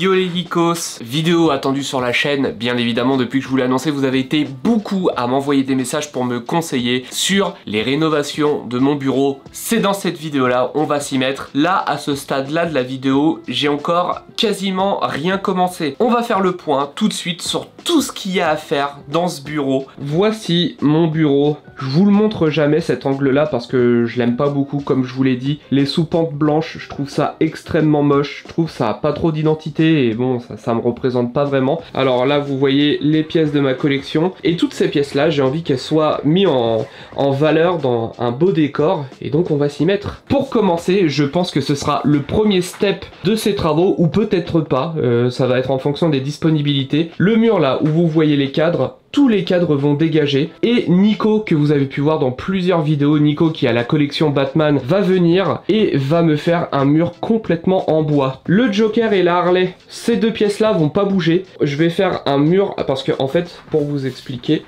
Yo les geekos, vidéo attendue sur la chaîne, bien évidemment depuis que je vous l'ai annoncé, vous avez été beaucoup à m'envoyer des messages pour me conseiller sur les rénovations de mon bureau. C'est dans cette vidéo là, on va s'y mettre. Là, à ce stade là de la vidéo, j'ai encore quasiment rien commencé. On va faire le point tout de suite sur tout ce qu'il y a à faire dans ce bureau. Voici mon bureau. Je vous le montre jamais cet angle là parce que je l'aime pas beaucoup comme je vous l'ai dit. Les sous-pentes blanches, je trouve ça extrêmement moche. Je trouve ça a pas trop d'identité et bon, ça me représente pas vraiment. Alors là, vous voyez les pièces de ma collection. Et toutes ces pièces là, j'ai envie qu'elles soient mises en valeur dans un beau décor. Et donc on va s'y mettre. Pour commencer, je pense que ce sera le premier step de ces travaux ou peut-être pas. Ça va être en fonction des disponibilités. Le mur là où vous voyez les cadres, tous les cadres vont dégager et Nico, que vous avez pu voir dans plusieurs vidéos, Nico qui a la collection Batman, va venir et va me faire un mur complètement en bois. Le Joker et la Harley, ces deux pièces là vont pas bouger. Je vais faire un mur parce que en fait, pour vous expliquer,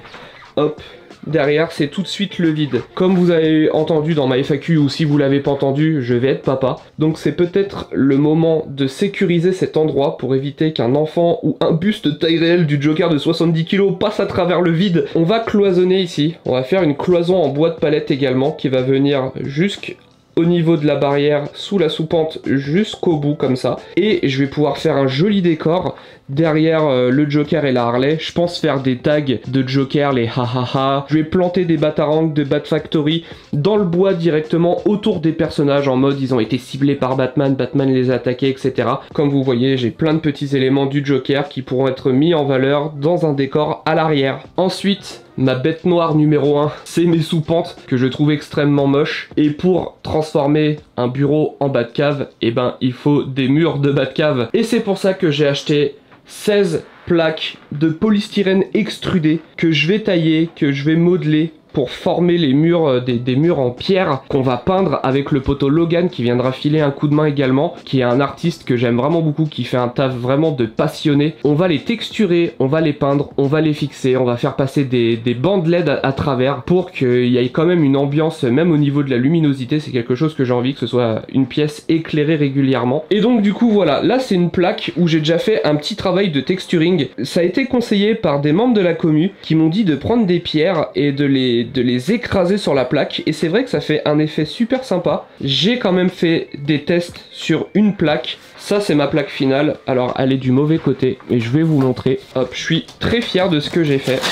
hop, derrière c'est tout de suite le vide. Comme vous avez entendu dans ma FAQ ou si vous l'avez pas entendu, je vais être papa. Donc c'est peut-être le moment de sécuriser cet endroit pour éviter qu'un enfant ou un buste taille réelle du Joker de 70 kg passe à travers le vide. On va cloisonner ici. On va faire une cloison en bois de palette également qui va venir jusqu'au niveau de la barrière, sous la soupente jusqu'au bout comme ça. Et je vais pouvoir faire un joli décor derrière le Joker et la Harley. Je pense faire des tags de Joker, les ha. Je vais planter des batarangs de Bat Factory dans le bois directement autour des personnages en mode ils ont été ciblés par Batman, Batman les a attaqués, etc. Comme vous voyez, j'ai plein de petits éléments du Joker qui pourront être mis en valeur dans un décor à l'arrière. Ensuite, ma bête noire numéro 1, c'est mes sous-pentes que je trouve extrêmement moches. Et pour transformer un bureau en Batcave, eh ben il faut des murs de Batcave. Et c'est pour ça que j'ai acheté 16 plaques de polystyrène extrudé que je vais tailler, que je vais modeler pour former les murs, des murs en pierre qu'on va peindre avec le poteau Logan qui viendra filer un coup de main également, qui est un artiste que j'aime vraiment beaucoup, qui fait un taf vraiment de passionné. On va les texturer, on va les peindre, on va les fixer, on va faire passer des bandes LED à travers pour qu'il y ait quand même une ambiance, même au niveau de la luminosité. C'est quelque chose que j'ai envie que ce soit une pièce éclairée régulièrement. Et donc du coup voilà, là c'est une plaque où j'ai déjà fait un petit travail de texturing. Ça a été conseillé par des membres de la commu qui m'ont dit de prendre des pierres et de les écraser sur la plaque, et c'est vrai que ça fait un effet super sympa. J'ai quand même fait des tests sur une plaque. Ça c'est ma plaque finale, alors elle est du mauvais côté et je vais vous montrer. Hop, je suis très fier de ce que j'ai fait.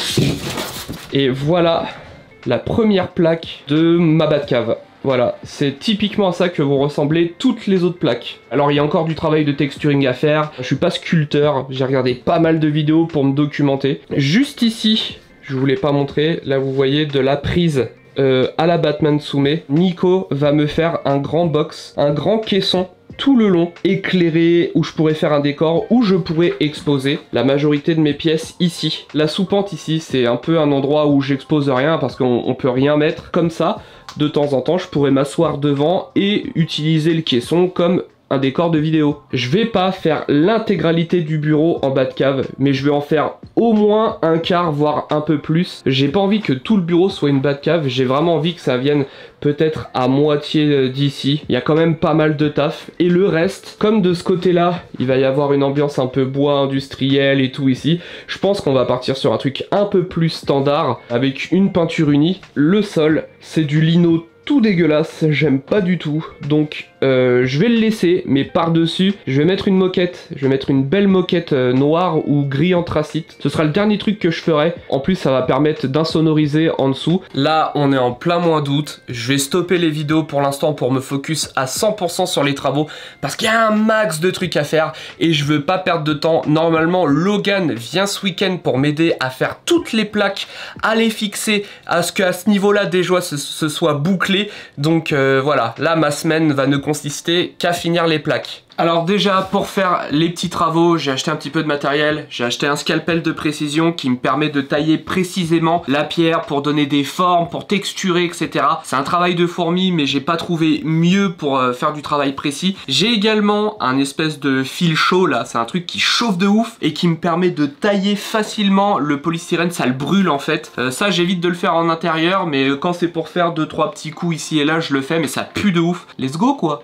Et voilà la première plaque de ma Batcave. Voilà, c'est typiquement à ça que vont ressembler toutes les autres plaques. Alors il y a encore du travail de texturing à faire, je suis pas sculpteur, j'ai regardé pas mal de vidéos pour me documenter. Juste ici, je vous l'ai pas montré, là vous voyez de la prise à la Batman Soumet. Nico va me faire un grand box, un grand caisson tout le long, éclairé, où je pourrais faire un décor, où je pourrais exposer la majorité de mes pièces ici. La soupente ici, c'est un peu un endroit où j'expose rien parce qu'on peut rien mettre comme ça. De temps en temps, je pourrais m'asseoir devant et utiliser le caisson comme un décor de vidéo. Je vais pas faire l'intégralité du bureau en Batcave, mais je vais en faire au moins un quart, voire un peu plus. J'ai pas envie que tout le bureau soit une Batcave, j'ai vraiment envie que ça vienne peut-être à moitié d'ici. Il y a quand même pas mal de taf. Et le reste, comme de ce côté-là, il va y avoir une ambiance un peu bois industriel et tout ici, je pense qu'on va partir sur un truc un peu plus standard, avec une peinture unie. Le sol, c'est du lino tout dégueulasse, j'aime pas du tout, donc je vais le laisser, mais par-dessus, je vais mettre une moquette, je vais mettre une belle moquette noire ou gris anthracite. Ce sera le dernier truc que je ferai. En plus, ça va permettre d'insonoriser en dessous. Là, on est en plein mois d'août. Je vais stopper les vidéos pour l'instant pour me focus à 100% sur les travaux parce qu'il y a un max de trucs à faire et je veux pas perdre de temps. Normalement, Logan vient ce week-end pour m'aider à faire toutes les plaques, à les fixer, à ce qu'à ce niveau-là déjà ce soit bouclé. Donc voilà, là ma semaine va ne consister qu'à finir les plaques. Alors déjà, pour faire les petits travaux, j'ai acheté un petit peu de matériel. J'ai acheté un scalpel de précision qui me permet de tailler précisément la pierre pour donner des formes, pour texturer, etc. C'est un travail de fourmi, mais j'ai pas trouvé mieux pour faire du travail précis. J'ai également un espèce de fil chaud là, c'est un truc qui chauffe de ouf et qui me permet de tailler facilement le polystyrène, ça le brûle en fait. Ça j'évite de le faire en intérieur, mais quand c'est pour faire 2-3 petits coups ici et là, je le fais, mais ça pue de ouf. Let's go quoi.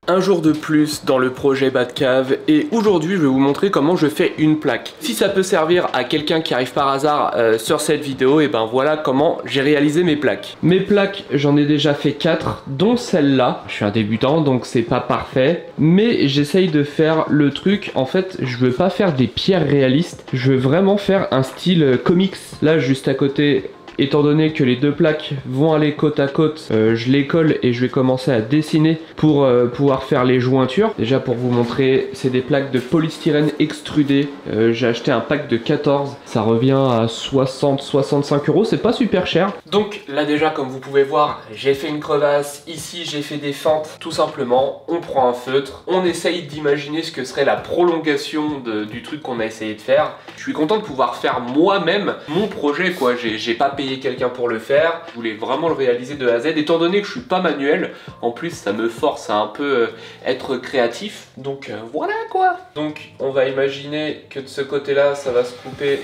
Un jour de plus dans le projet Batcave et aujourd'hui je vais vous montrer comment je fais une plaque. Si ça peut servir à quelqu'un qui arrive par hasard sur cette vidéo, et ben voilà comment j'ai réalisé mes plaques. Mes plaques, j'en ai déjà fait 4, dont celle-là. Je suis un débutant donc c'est pas parfait, mais j'essaye de faire le truc. En fait, je veux pas faire des pierres réalistes, je veux vraiment faire un style comics. Là juste à côté, étant donné que les deux plaques vont aller côte à côte, je les colle et je vais commencer à dessiner pour pouvoir faire les jointures. Déjà pour vous montrer, c'est des plaques de polystyrène extrudé. J'ai acheté un pack de 14, ça revient à 60-65 €, c'est pas super cher. Donc là déjà comme vous pouvez voir, j'ai fait une crevasse, ici j'ai fait des fentes. Tout simplement, on prend un feutre, on essaye d'imaginer ce que serait la prolongation du truc qu'on a essayé de faire. Je suis content de pouvoir faire moi-même mon projet quoi, j'ai pas payé quelqu'un pour le faire, je voulais vraiment le réaliser de A à Z, étant donné que je suis pas manuel, en plus ça me force à un peu être créatif, donc voilà quoi. Donc on va imaginer que de ce côté là ça va se couper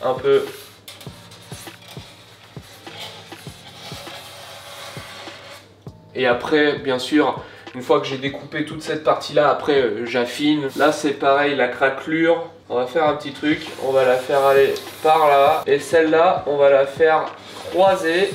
un peu. Et après bien sûr, une fois que j'ai découpé toute cette partie là, après j'affine. Là c'est pareil, la craquelure, on va faire un petit truc, on va la faire aller par là. Et celle-là, on va la faire croiser.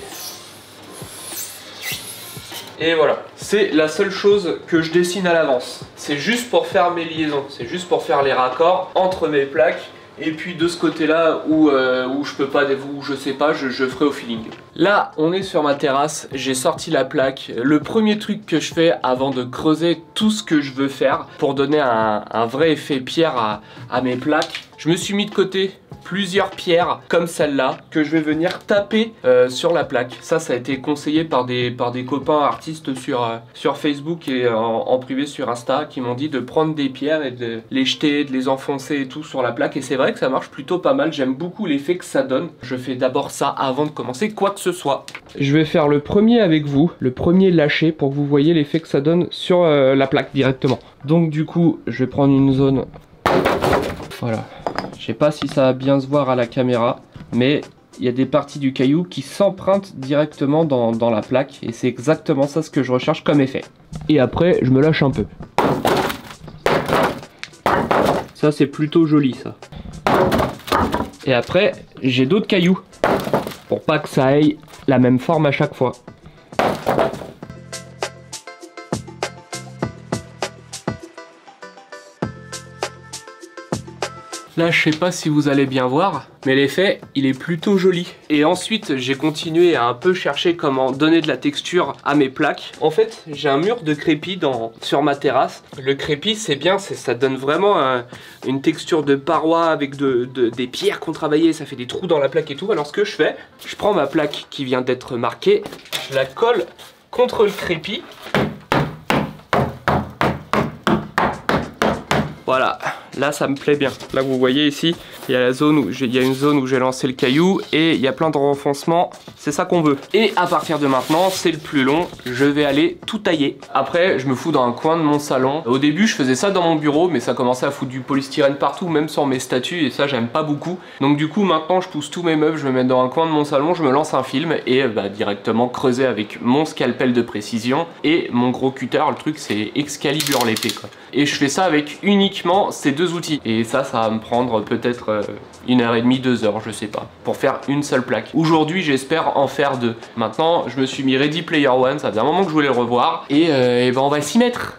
Et voilà. C'est la seule chose que je dessine à l'avance. C'est juste pour faire mes liaisons, c'est juste pour faire les raccords entre mes plaques. Et puis de ce côté-là où je peux pas, où je sais pas, je ferai au feeling. Là, on est sur ma terrasse, j'ai sorti la plaque. Le premier truc que je fais avant de creuser tout ce que je veux faire pour donner un vrai effet pierre à mes plaques, je me suis mis de côté plusieurs pierres comme celle-là que je vais venir taper sur la plaque. Ça a été conseillé par des copains artistes sur Facebook et en privé sur Insta qui m'ont dit de prendre des pierres et de les jeter, de les enfoncer et tout sur la plaque. Et c'est vrai que ça marche plutôt pas mal, j'aime beaucoup l'effet que ça donne. Je fais d'abord ça avant de commencer quoi que ce soit. Je vais faire le premier avec vous, le premier lâché pour que vous voyez l'effet que ça donne sur la plaque directement. Donc du coup, je vais prendre une zone, voilà. Je sais pas si ça va bien se voir à la caméra, mais il y a des parties du caillou qui s'empruntent directement dans la plaque et c'est exactement ça ce que je recherche comme effet. Et après, je me lâche un peu. Ça, c'est plutôt joli, ça. Et après, j'ai d'autres cailloux pour pas que ça ait la même forme à chaque fois. Là, je sais pas si vous allez bien voir, mais l'effet, il est plutôt joli. Et ensuite, j'ai continué à un peu chercher comment donner de la texture à mes plaques. En fait, j'ai un mur de crépi sur ma terrasse. Le crépi, c'est bien, ça donne vraiment une texture de paroi avec des pierres qu'on travaillait, ça fait des trous dans la plaque et tout. Alors ce que je fais, je prends ma plaque qui vient d'être marquée, je la colle contre le crépi. Voilà, là ça me plaît bien. Là vous voyez ici, il y a une zone où j'ai lancé le caillou et il y a plein de renfoncements, c'est ça qu'on veut. Et à partir de maintenant, c'est le plus long, je vais aller tout tailler. Après, je me fous dans un coin de mon salon. Au début, je faisais ça dans mon bureau, mais ça commençait à foutre du polystyrène partout, même sur mes statues, et ça j'aime pas beaucoup. Donc du coup, maintenant je pousse tous mes meubles, je me mets dans un coin de mon salon, je me lance un film et directement creuser avec mon scalpel de précision et mon gros cutter. Le truc c'est Excalibur l'épée quoi. Et je fais ça avec uniquement ces deux outils. Et ça va me prendre peut-être 1h30, 2 heures, je sais pas, pour faire une seule plaque. Aujourd'hui, j'espère en faire 2. Maintenant, je me suis mis Ready Player One, ça faisait un moment que je voulais le revoir. Et ben on va s'y mettre.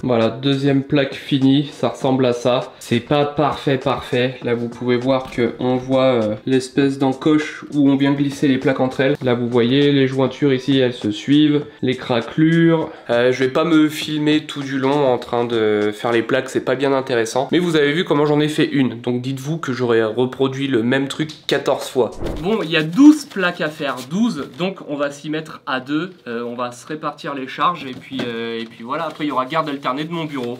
Voilà, deuxième plaque finie, ça ressemble à ça. C'est pas parfait. Là vous pouvez voir que on voit l'espèce d'encoche où on vient glisser les plaques entre elles. Là vous voyez les jointures ici, elles se suivent, les craquelures. Je vais pas me filmer tout du long en train de faire les plaques, c'est pas bien intéressant. Mais vous avez vu comment j'en ai fait une. Donc dites-vous que j'aurais reproduit le même truc 14 fois. Bon, il y a 12 plaques à faire, 12. Donc on va s'y mettre à 2. On va se répartir les charges et puis voilà. Après il y aura garde alternée de mon bureau.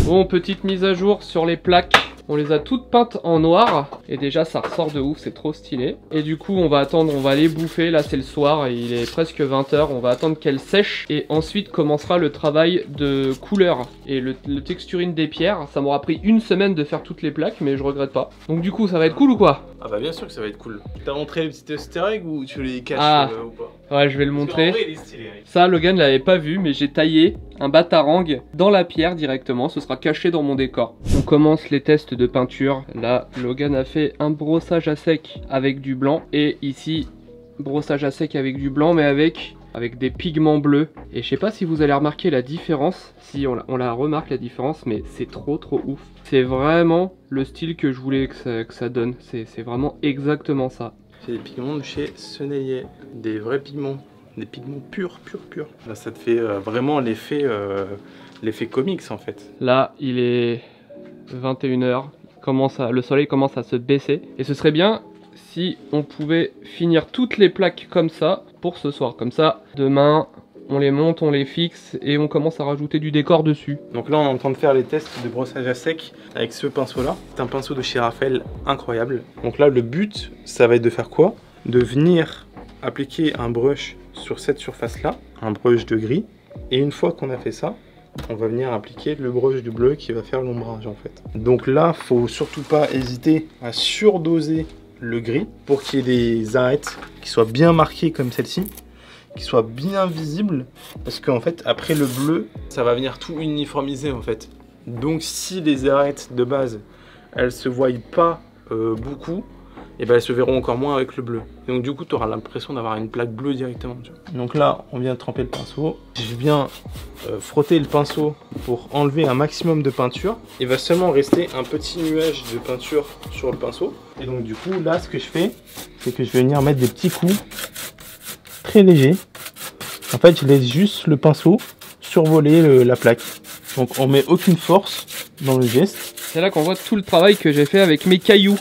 Bon, petite mise à jour sur les plaques. On les a toutes peintes en noir et déjà ça ressort de ouf, c'est trop stylé. Et du coup on va attendre, on va les bouffer, là c'est le soir et il est presque 20 h, on va attendre qu'elles sèchent et ensuite commencera le travail de couleur et le texturine des pierres. Ça m'aura pris une semaine de faire toutes les plaques mais je regrette pas. Donc du coup ça va être cool ou quoi? Ah bah bien sûr que ça va être cool. T'as montré les petits easter eggs ou tu les caches ou pas? Ouais, je vais le montrer. Vrai, il est stylé, ouais. Ça, Logan l'avait pas vu, mais j'ai taillé un batarang dans la pierre directement. Ce sera caché dans mon décor. On commence les tests de peinture. Là, Logan a fait un brossage à sec avec du blanc. Et ici, brossage à sec avec du blanc, mais avec des pigments bleus. Et je sais pas si vous allez remarquer la différence. Si on la remarque la différence, mais c'est trop ouf. C'est vraiment le style que je voulais que ça donne. C'est vraiment exactement ça. C'est des pigments de chez Sennelier, des vrais pigments, des pigments purs. Là, ça te fait vraiment l'effet comics en fait. Là, il est 21 h, le soleil commence à se baisser. Et ce serait bien si on pouvait finir toutes les plaques comme ça pour ce soir. Comme ça, demain, on les monte, on les fixe et on commence à rajouter du décor dessus. Donc là, on est en train de faire les tests de brossage à sec avec ce pinceau-là. C'est un pinceau de chez Raphaël incroyable. Donc là, le but, ça va être de faire quoi? De venir appliquer un brush sur cette surface-là, un brush de gris. Et une fois qu'on a fait ça, on va venir appliquer le brush du bleu qui va faire l'ombrage en fait. Donc là, faut surtout pas hésiter à surdoser le gris pour qu'il y ait des arêtes qui soient bien marquées comme celle-ci, qui soit bien visible, parce qu'en fait après le bleu ça va venir tout uniformiser en fait. Donc si les arêtes de base elles se voient pas beaucoup, et ben elles se verront encore moins avec le bleu. Et donc du coup tu auras l'impression d'avoir une plaque bleue directement, tu vois. Donc là on vient tremper le pinceau, je viens frotter le pinceau pour enlever un maximum de peinture. Il va seulement rester un petit nuage de peinture sur le pinceau. Et donc du coup là ce que je fais, c'est que je vais venir mettre des petits coups très léger. En fait, je laisse juste le pinceau survoler la plaque. Donc on met aucune force dans le geste. C'est là qu'on voit tout le travail que j'ai fait avec mes cailloux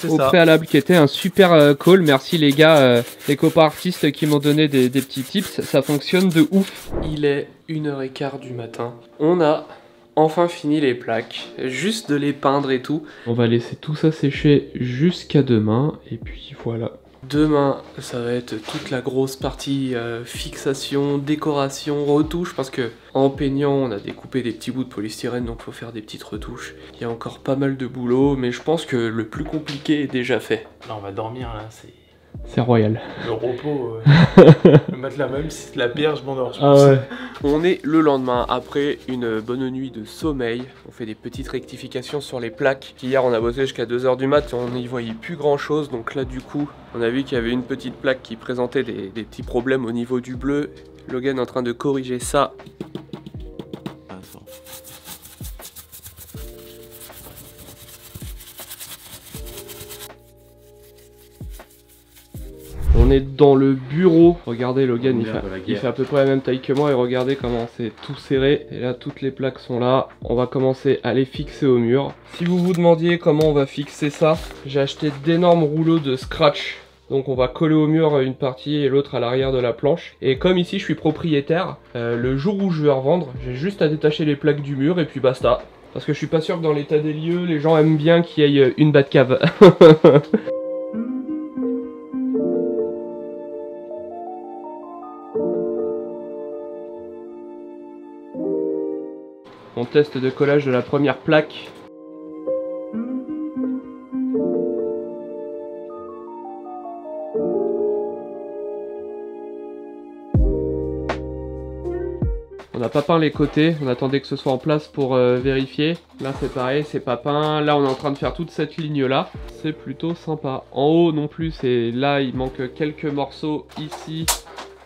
au préalable, qui était un super call. Merci les gars, les copains artistes qui m'ont donné des petits tips. Ça fonctionne de ouf. Il est 1 h 15 du matin. On a enfin fini les plaques, juste de les peindre et tout. On va laisser tout ça sécher jusqu'à demain et puis voilà. Demain, ça va être toute la grosse partie fixation, décoration, retouche, parce que en peignant, on a découpé des petits bouts de polystyrène, donc faut faire des petites retouches. Il y a encore pas mal de boulot, mais je pense que le plus compliqué est déjà fait. Là, on va dormir, là, c'est royal. Le repos, le matelas même, si c'est de la pierre, je m'endors. Ah ouais. On est le lendemain, après une bonne nuit de sommeil. On fait des petites rectifications sur les plaques. Hier, on a bossé jusqu'à 2 h du mat, on n'y voyait plus grand chose. Donc là, du coup, on a vu qu'il y avait une petite plaque qui présentait des petits problèmes au niveau du bleu. Logan est en train de corriger ça. On est dans le bureau. Regardez, Logan, il fait à peu près la même taille que moi. Et regardez comment c'est tout serré. Et là, toutes les plaques sont là. On va commencer à les fixer au mur. Si vous vous demandiez comment on va fixer ça, j'ai acheté d'énormes rouleaux de scratch. Donc on va coller au mur une partie et l'autre à l'arrière de la planche. Et comme ici, je suis propriétaire, le jour où je vais revendre, j'ai juste à détacher les plaques du mur et puis basta. Parce que je suis pas sûr que dans l'état des lieux, les gens aiment bien qu'il y ait une Batcave. Mon test de collage de la première plaque. On n'a pas peint les côtés, on attendait que ce soit en place pour vérifier. Là c'est pareil, c'est pas peint. Là on est en train de faire toute cette ligne là. C'est plutôt sympa. En haut non plus, c'est là il manque quelques morceaux ici,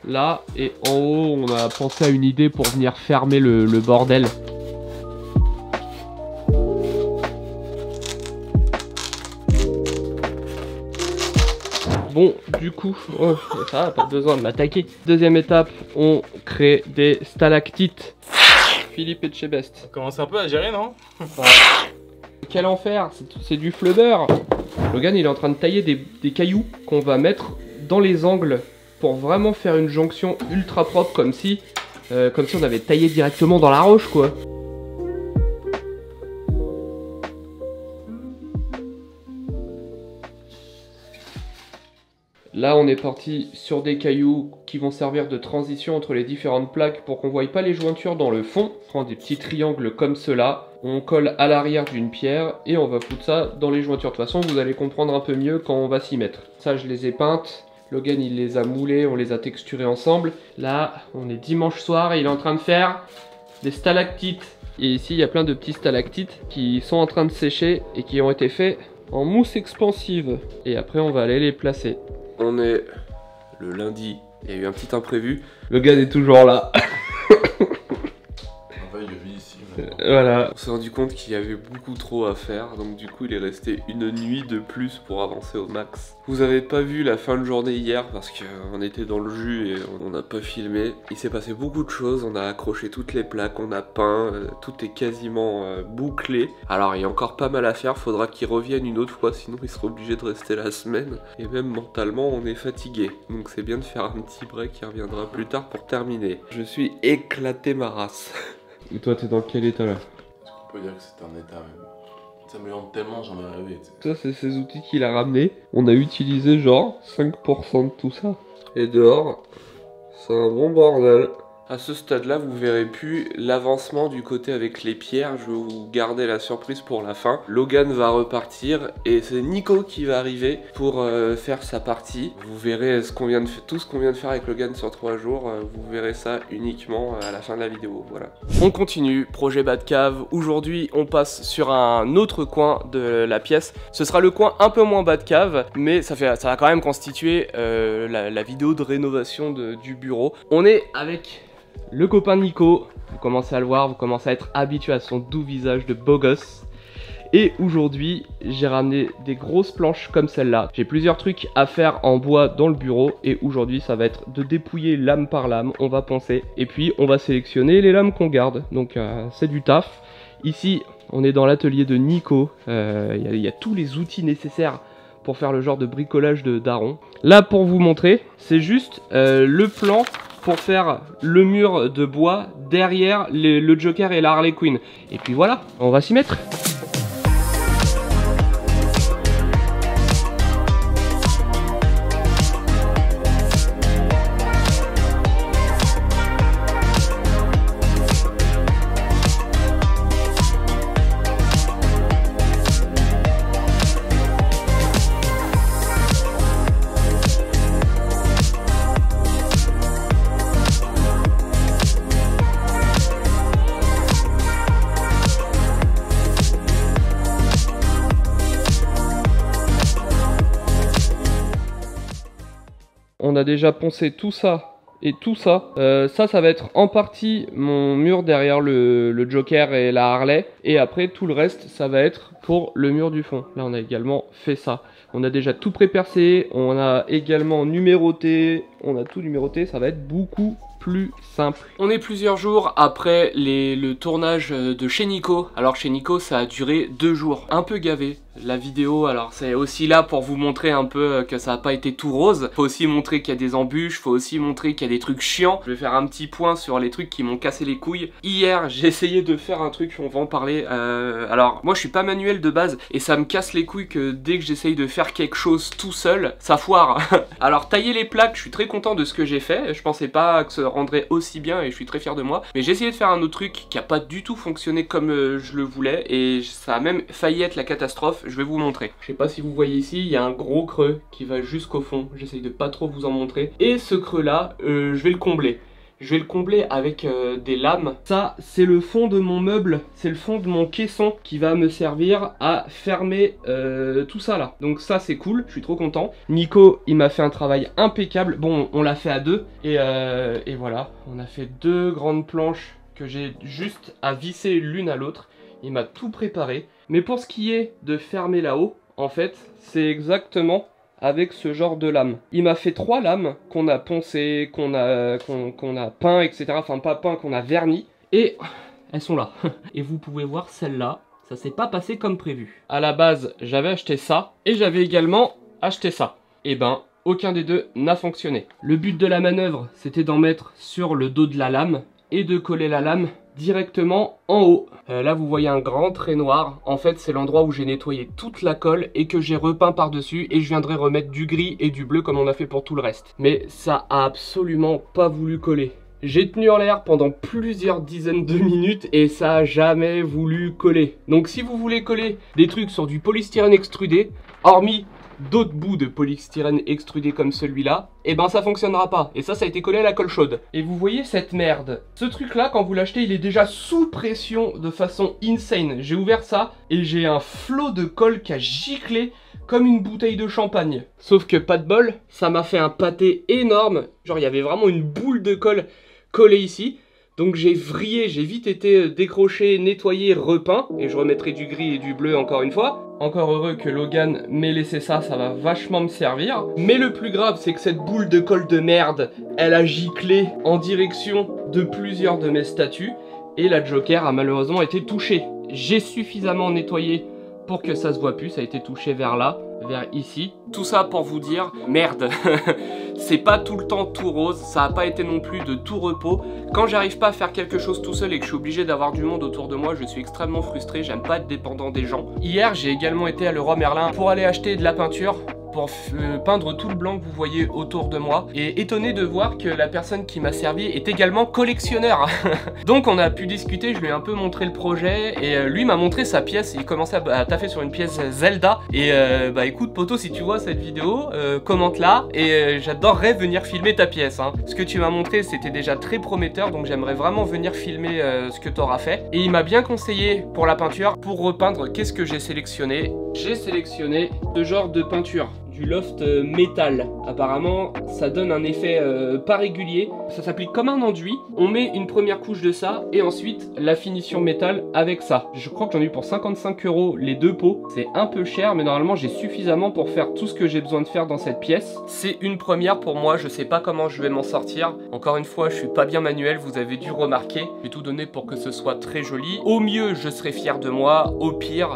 là. Et en haut on a pensé à une idée pour venir fermer le bordel. Bon, du coup, oh, ça va, pas besoin de m'attaquer. Deuxième étape, on crée des stalactites. Philippe Etchebest. On commence un peu à gérer, non? Quel enfer, c'est du flubber. Logan, il est en train de tailler des cailloux qu'on va mettre dans les angles pour vraiment faire une jonction ultra propre, comme si on avait taillé directement dans la roche, quoi. Là on est parti sur des cailloux qui vont servir de transition entre les différentes plaques pour qu'on ne voie pas les jointures dans le fond. On prend des petits triangles comme cela, on colle à l'arrière d'une pierre et on va foutre ça dans les jointures. De toute façon vous allez comprendre un peu mieux quand on va s'y mettre. Ça je les ai peintes, Logan il les a moulées, on les a texturées ensemble. Là on est dimanche soir et il est en train de faire des stalactites. Et ici il y a plein de petits stalactites qui sont en train de sécher et qui ont été faits en mousse expansive. Et après on va aller les placer. On est le lundi, il y a eu un petit imprévu. Le gars est toujours là. Voilà. On s'est rendu compte qu'il y avait beaucoup trop à faire, donc du coup il est resté une nuit de plus pour avancer au max. Vous avez pas vu la fin de journée hier parce qu'on était dans le jus et on n'a pas filmé. Il s'est passé beaucoup de choses, on a accroché toutes les plaques, on a peint, tout est quasiment bouclé. Alors il y a encore pas mal à faire, faudra qu'il revienne une autre fois, sinon il sera obligé de rester la semaine. Et même mentalement on est fatigué, donc c'est bien de faire un petit break qui reviendra plus tard pour terminer. Je suis éclaté ma race. Et toi, t'es dans quel état là? Est-ce qu'on peut dire que c'est un état même? Ça me lente tellement, j'en ai rêvé. Ça, c'est ces outils qu'il a ramenés. On a utilisé genre 5% de tout ça. Et dehors, c'est un bon bordel. À ce stade-là, vous verrez plus l'avancement du côté avec les pierres. Je vais vous garder la surprise pour la fin. Logan va repartir et c'est Nico qui va arriver pour faire sa partie. Vous verrez tout ce qu'on vient de faire avec Logan sur 3 jours. Vous verrez ça uniquement à la fin de la vidéo. Voilà. On continue, projet Batcave. Aujourd'hui, on passe sur un autre coin de la pièce. Ce sera le coin un peu moins Batcave, mais ça va quand même constituer la vidéo de rénovation du bureau. On est avec le copain Nico, vous commencez à le voir, vous commencez à être habitué à son doux visage de beau gosse. Et aujourd'hui, j'ai ramené des grosses planches comme celle-là. J'ai plusieurs trucs à faire en bois dans le bureau. Et aujourd'hui, ça va être de dépouiller lame par lame. On va poncer. Et puis, on va sélectionner les lames qu'on garde. Donc, c'est du taf. Ici, on est dans l'atelier de Nico. Il y a tous les outils nécessaires pour faire le genre de bricolage de daron. Là, pour vous montrer, c'est juste le plan pour faire le mur de bois derrière le Joker et la Harley Quinn. Et puis voilà, on va s'y mettre. On a déjà poncé tout ça et tout ça. Ça va être en partie mon mur derrière le Joker et la Harley. Et après, tout le reste, ça va être pour le mur du fond. Là, on a également fait ça. On a déjà tout pré-percé. On a également numéroté. On a tout numéroté. Ça va être beaucoup plus simple. On est plusieurs jours après le tournage de chez Nico. Alors chez Nico ça a duré 2 jours. Un peu gavé la vidéo, alors c'est aussi là pour vous montrer un peu que ça n'a pas été tout rose. Faut aussi montrer qu'il y a des embûches, faut aussi montrer qu'il y a des trucs chiants. Je vais faire un petit point sur les trucs qui m'ont cassé les couilles. Hier j'ai essayé de faire un truc, on va en parler. Alors moi je suis pas manuel de base et ça me casse les couilles que dès que j'essaye de faire quelque chose tout seul, ça foire. Alors tailler les plaques, je suis très content de ce que j'ai fait. Je pensais pas que ça rendrait aussi bien et je suis très fier de moi. Mais j'ai essayé de faire un autre truc qui a pas du tout fonctionné comme je le voulais et ça a même failli être la catastrophe. Je vais vous montrer. Je sais pas si vous voyez ici, il y a un gros creux qui va jusqu'au fond. J'essaye de pas trop vous en montrer. Et ce creux là, je vais le combler. Je vais le combler avec des lames. Ça, c'est le fond de mon meuble. C'est le fond de mon caisson qui va me servir à fermer tout ça là. Donc ça, c'est cool. Je suis trop content. Nico, il m'a fait un travail impeccable. Bon, on l'a fait à deux. Et voilà, on a fait 2 grandes planches que j'ai juste à visser l'une à l'autre. Il m'a tout préparé. Mais pour ce qui est de fermer là-haut, en fait, c'est exactement avec ce genre de lame. Il m'a fait 3 lames qu'on a poncées, qu'on a peint, etc. Enfin, pas peint, qu'on a verni. Et elles sont là. Et vous pouvez voir celle-là, ça s'est pas passé comme prévu. À la base, j'avais acheté ça et j'avais également acheté ça. Et ben, aucun des deux n'a fonctionné. Le but de la manœuvre, c'était d'en mettre sur le dos de la lame et de coller la lame directement en haut. Là vous voyez un grand trait noir, en fait c'est l'endroit où j'ai nettoyé toute la colle et que j'ai repeint par dessus, et je viendrai remettre du gris et du bleu comme on a fait pour tout le reste. Mais ça a absolument pas voulu coller. J'ai tenu en l'air pendant plusieurs dizaines de minutes et ça a jamais voulu coller. Donc si vous voulez coller des trucs sur du polystyrène extrudé, hormis d'autres bouts de polystyrène extrudé comme celui-là, et ben ça fonctionnera pas. Et ça a été collé à la colle chaude. Et vous voyez cette merde. Ce truc là, quand vous l'achetez, il est déjà sous pression de façon insane. J'ai ouvert ça et j'ai un flot de colle qui a giclé comme une bouteille de champagne. Sauf que pas de bol, ça m'a fait un pâté énorme. Genre il y avait vraiment une boule de colle collée ici. Donc j'ai vrillé, j'ai vite été décroché, nettoyé, repeint. Et je remettrai du gris et du bleu encore une fois. Encore heureux que Logan m'ait laissé ça, ça va vachement me servir. Mais le plus grave, c'est que cette boule de colle de merde, elle a giclé en direction de plusieurs de mes statues. Et la Joker a malheureusement été touchée. J'ai suffisamment nettoyé pour que ça se voit plus, ça a été touché vers là, vers ici. Tout ça pour vous dire, merde, c'est pas tout le temps tout rose, ça a pas été non plus de tout repos. Quand j'arrive pas à faire quelque chose tout seul et que je suis obligé d'avoir du monde autour de moi, je suis extrêmement frustré, j'aime pas être dépendant des gens. Hier, j'ai également été à Leroy Merlin pour aller acheter de la peinture, pour peindre tout le blanc que vous voyez autour de moi, et étonné de voir que la personne qui m'a servi est également collectionneur. Donc on a pu discuter, je lui ai un peu montré le projet, et lui m'a montré sa pièce, il commençait à taffer sur une pièce Zelda, et bah écoute poto, si tu vois cette vidéo, commente là, et j'adorerais venir filmer ta pièce, hein. Ce que tu m'as montré c'était déjà très prometteur, donc j'aimerais vraiment venir filmer ce que tu auras fait, et il m'a bien conseillé pour la peinture, pour repeindre, qu'est-ce que j'ai sélectionné? J'ai sélectionné ce genre de peinture, du loft métal. Apparemment ça donne un effet pas régulier, ça s'applique comme un enduit. On met une première couche de ça et ensuite la finition métal avec ça. Je crois que j'en ai eu pour 55 € les deux pots. C'est un peu cher mais normalement j'ai suffisamment pour faire tout ce que j'ai besoin de faire dans cette pièce. C'est une première pour moi, je sais pas comment je vais m'en sortir. Encore une fois je suis pas bien manuel, vous avez dû remarquer. Je vais tout donner pour que ce soit très joli. Au mieux je serai fier de moi, au pire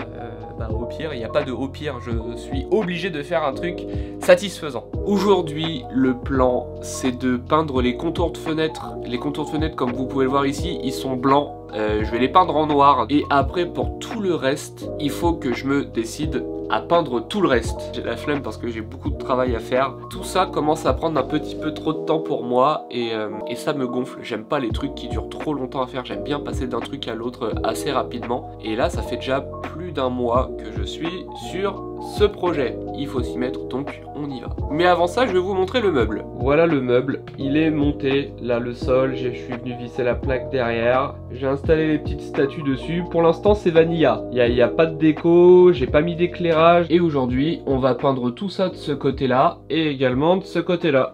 il n'y a pas de au pire, je suis obligé de faire un truc satisfaisant. Aujourd'hui, le plan, c'est de peindre les contours de fenêtres. Les contours de fenêtres, comme vous pouvez le voir ici, ils sont blancs. Je vais les peindre en noir. Et après, pour tout le reste, il faut que je me décide à peindre tout le reste. J'ai la flemme parce que j'ai beaucoup de travail à faire. Tout ça commence à prendre un petit peu trop de temps pour moi et ça me gonfle. J'aime pas les trucs qui durent trop longtemps à faire. J'aime bien passer d'un truc à l'autre assez rapidement. Et là, ça fait déjà plus d'un mois que je suis sur ce projet. Il faut s'y mettre, donc on y va. Mais avant ça, je vais vous montrer le meuble. Voilà le meuble. Il est monté. Là, le sol, je suis venu visser la plaque derrière. J'ai installé les petites statues dessus. Pour l'instant, c'est vanilla. Il n'y a pas de déco, j'ai pas mis d'éclairage. Et aujourd'hui, on va peindre tout ça de ce côté-là et également de ce côté-là.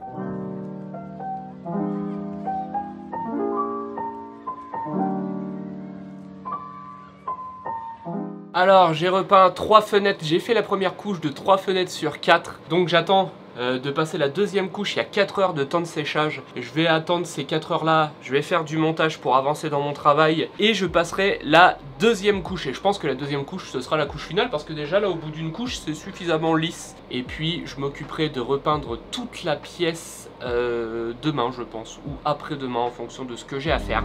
Alors, j'ai repeint 3 fenêtres. J'ai fait la première couche de 3 fenêtres sur 4. Donc j'attends de passer la deuxième couche. Il y a 4 heures de temps de séchage. Je vais attendre ces 4 heures là, je vais faire du montage pour avancer dans mon travail et je passerai la deuxième couche. Et je pense que la deuxième couche ce sera la couche finale parce que déjà là au bout d'une couche c'est suffisamment lisse. Et puis je m'occuperai de repeindre toute la pièce demain je pense, ou après-demain en fonction de ce que j'ai à faire.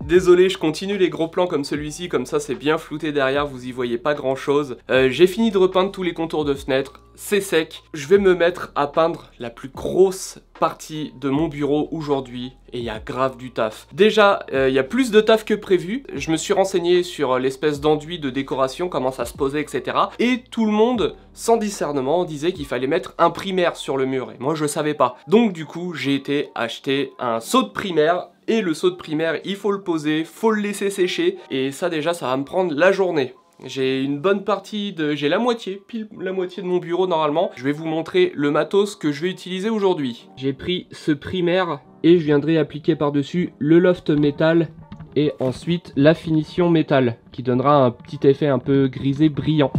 Désolé, je continue les gros plans comme celui-ci, comme ça c'est bien flouté derrière, vous y voyez pas grand chose. J'ai fini de repeindre tous les contours de fenêtres, c'est sec. Je vais me mettre à peindre la plus grosse partie de mon bureau aujourd'hui et il y a grave du taf. Déjà, il y a plus de taf que prévu. Je me suis renseigné sur l'espèce d'enduit de décoration, comment ça se posait, etc. Et tout le monde, sans discernement, disait qu'il fallait mettre un primaire sur le mur. Et moi, je savais pas. Donc du coup, j'ai été acheter un seau de primaire. Et le seau de primaire, il faut le poser, faut le laisser sécher. Et ça déjà, ça va me prendre la journée. J'ai une bonne partie de... J'ai la moitié, pile la moitié de mon bureau normalement. Je vais vous montrer le matos que je vais utiliser aujourd'hui. J'ai pris ce primaire et je viendrai appliquer par-dessus le loft métal et ensuite la finition métal qui donnera un petit effet un peu grisé brillant.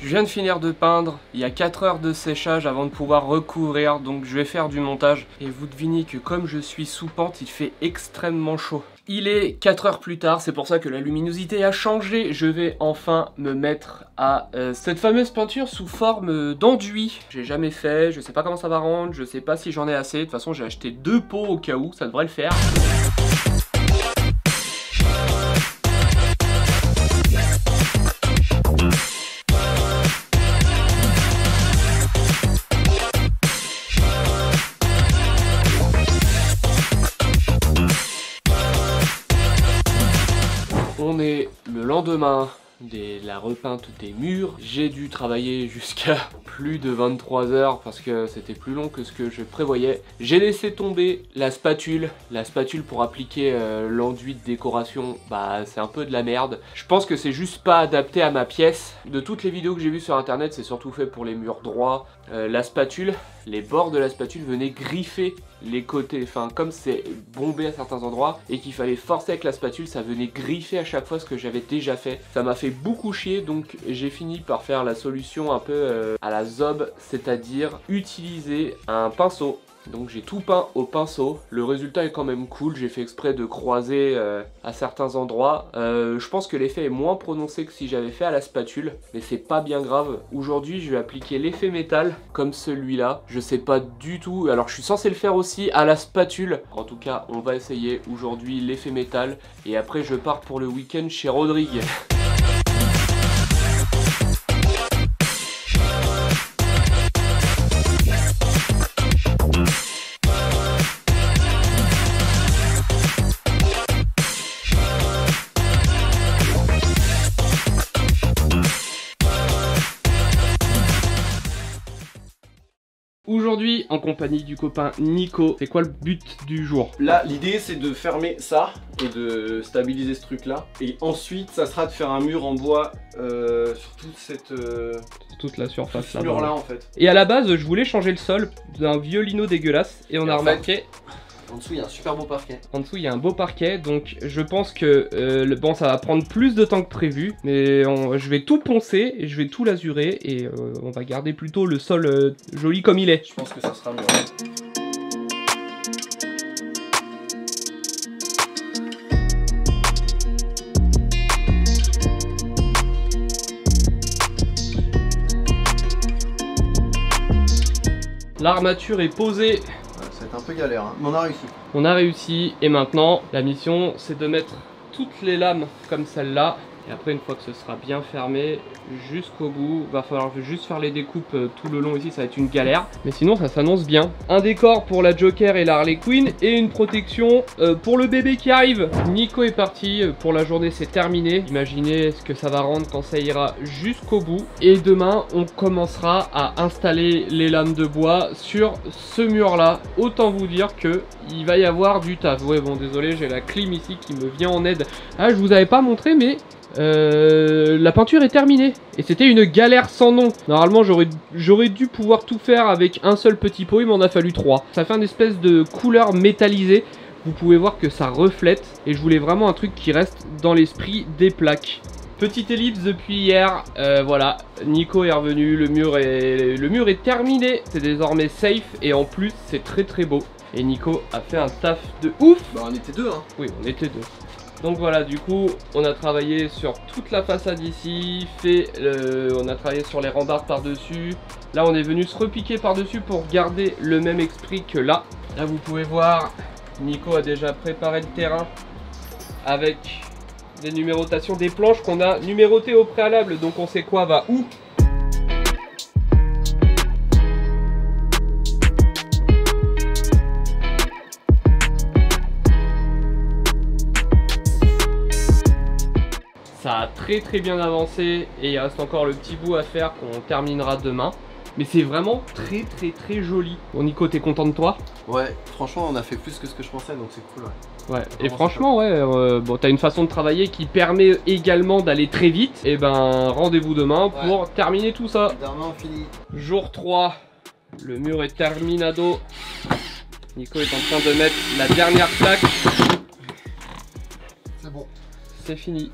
Je viens de finir de peindre, il y a 4 heures de séchage avant de pouvoir recouvrir, donc je vais faire du montage. Et vous devinez que comme je suis sous pente, il fait extrêmement chaud. Il est 4 heures plus tard, c'est pour ça que la luminosité a changé. Je vais enfin me mettre à cette fameuse peinture sous forme d'enduit. J'ai jamais fait, je sais pas comment ça va rendre, je sais pas si j'en ai assez. De toute façon, j'ai acheté 2 pots au cas où, ça devrait le faire. On est le lendemain de la repeinte des murs. J'ai dû travailler jusqu'à plus de 23 heures parce que c'était plus long que ce que je prévoyais. J'ai laissé tomber la spatule. La spatule pour appliquer l'enduit de décoration, bah c'est un peu de la merde. Je pense que c'est juste pas adapté à ma pièce. De toutes les vidéos que j'ai vues sur internet, c'est surtout fait pour les murs droits. La spatule, les bords de la spatule venaient griffer les côtés, enfin comme c'est bombé à certains endroits et qu'il fallait forcer avec la spatule, ça venait griffer à chaque fois ce que j'avais déjà fait. Ça m'a fait beaucoup chier, donc j'ai fini par faire la solution un peu à la zob, c'est-à-dire utiliser un pinceau. Donc j'ai tout peint au pinceau, le résultat est quand même cool, j'ai fait exprès de croiser à certains endroits. Je pense que l'effet est moins prononcé que si j'avais fait à la spatule, mais c'est pas bien grave. Aujourd'hui je vais appliquer l'effet métal comme celui-là, je sais pas du tout, alors je suis censé le faire aussi à la spatule. En tout cas on va essayer aujourd'hui l'effet métal et après je pars pour le week-end chez Rodrigue. Aujourd'hui, en compagnie du copain Nico, c'est quoi le but du jour? Là, l'idée c'est de fermer ça et de stabiliser ce truc là. Et ensuite, ça sera de faire un mur en bois sur toute la surface ce mur là en fait. Et à la base, je voulais changer le sol d'un vieux lino dégueulasse et on a remarqué... En dessous, il y a un super beau parquet. En dessous, il y a un beau parquet, donc je pense que bon, ça va prendre plus de temps que prévu, mais je vais tout poncer et je vais tout lazurer et on va garder plutôt le sol joli comme il est. Je pense que ça sera mieux. L'armature est posée. C'est un peu galère, hein, mais on a réussi. On a réussi et maintenant la mission c'est de mettre toutes les lames comme celle-là. Et après une fois que ce sera bien fermé jusqu'au bout, va falloir juste faire les découpes tout le long ici, ça va être une galère. Mais sinon ça s'annonce bien. Un décor pour la Joker et la Harley Quinn et une protection pour le bébé qui arrive. Nico est parti, pour la journée c'est terminé. Imaginez ce que ça va rendre quand ça ira jusqu'au bout. Et demain on commencera à installer les lames de bois sur ce mur là. Autant vous dire que il va y avoir du taf. Ouais bon désolé, j'ai la clim ici qui me vient en aide. Ah je vous avais pas montré mais... la peinture est terminée et c'était une galère sans nom. Normalement j'aurais dû pouvoir tout faire avec un seul petit pot, il m'en a fallu 3. Ça fait une espèce de couleur métallisée. Vous pouvez voir que ça reflète et je voulais vraiment un truc qui reste dans l'esprit des plaques. Petite ellipse depuis hier, voilà, Nico est revenu, le mur est terminé, c'est désormais safe et en plus c'est très très beau. Et Nico a fait un taf de ouf. Bah on était deux hein. Oui on était deux. Donc voilà, du coup, on a travaillé sur toute la façade ici, on a travaillé sur les rambardes par-dessus. Là, on est venu se repiquer par-dessus pour garder le même esprit que là. Là, vous pouvez voir, Nico a déjà préparé le terrain avec des numérotations des planches qu'on a numérotées au préalable. Donc on sait quoi va où. Ça a très bien avancé et il reste encore le petit bout à faire qu'on terminera demain. Mais c'est vraiment très joli. Bon Nico, t'es content de toi? Ouais, franchement on a fait plus que ce que je pensais donc c'est cool ouais. Ouais, et franchement ouais, bon t'as une façon de travailler qui permet également d'aller très vite. Et ben rendez-vous demain pour terminer tout ça. Demain on finit. Jour 3, le mur est terminado. Nico est en train de mettre la dernière plaque. C'est bon. C'est fini.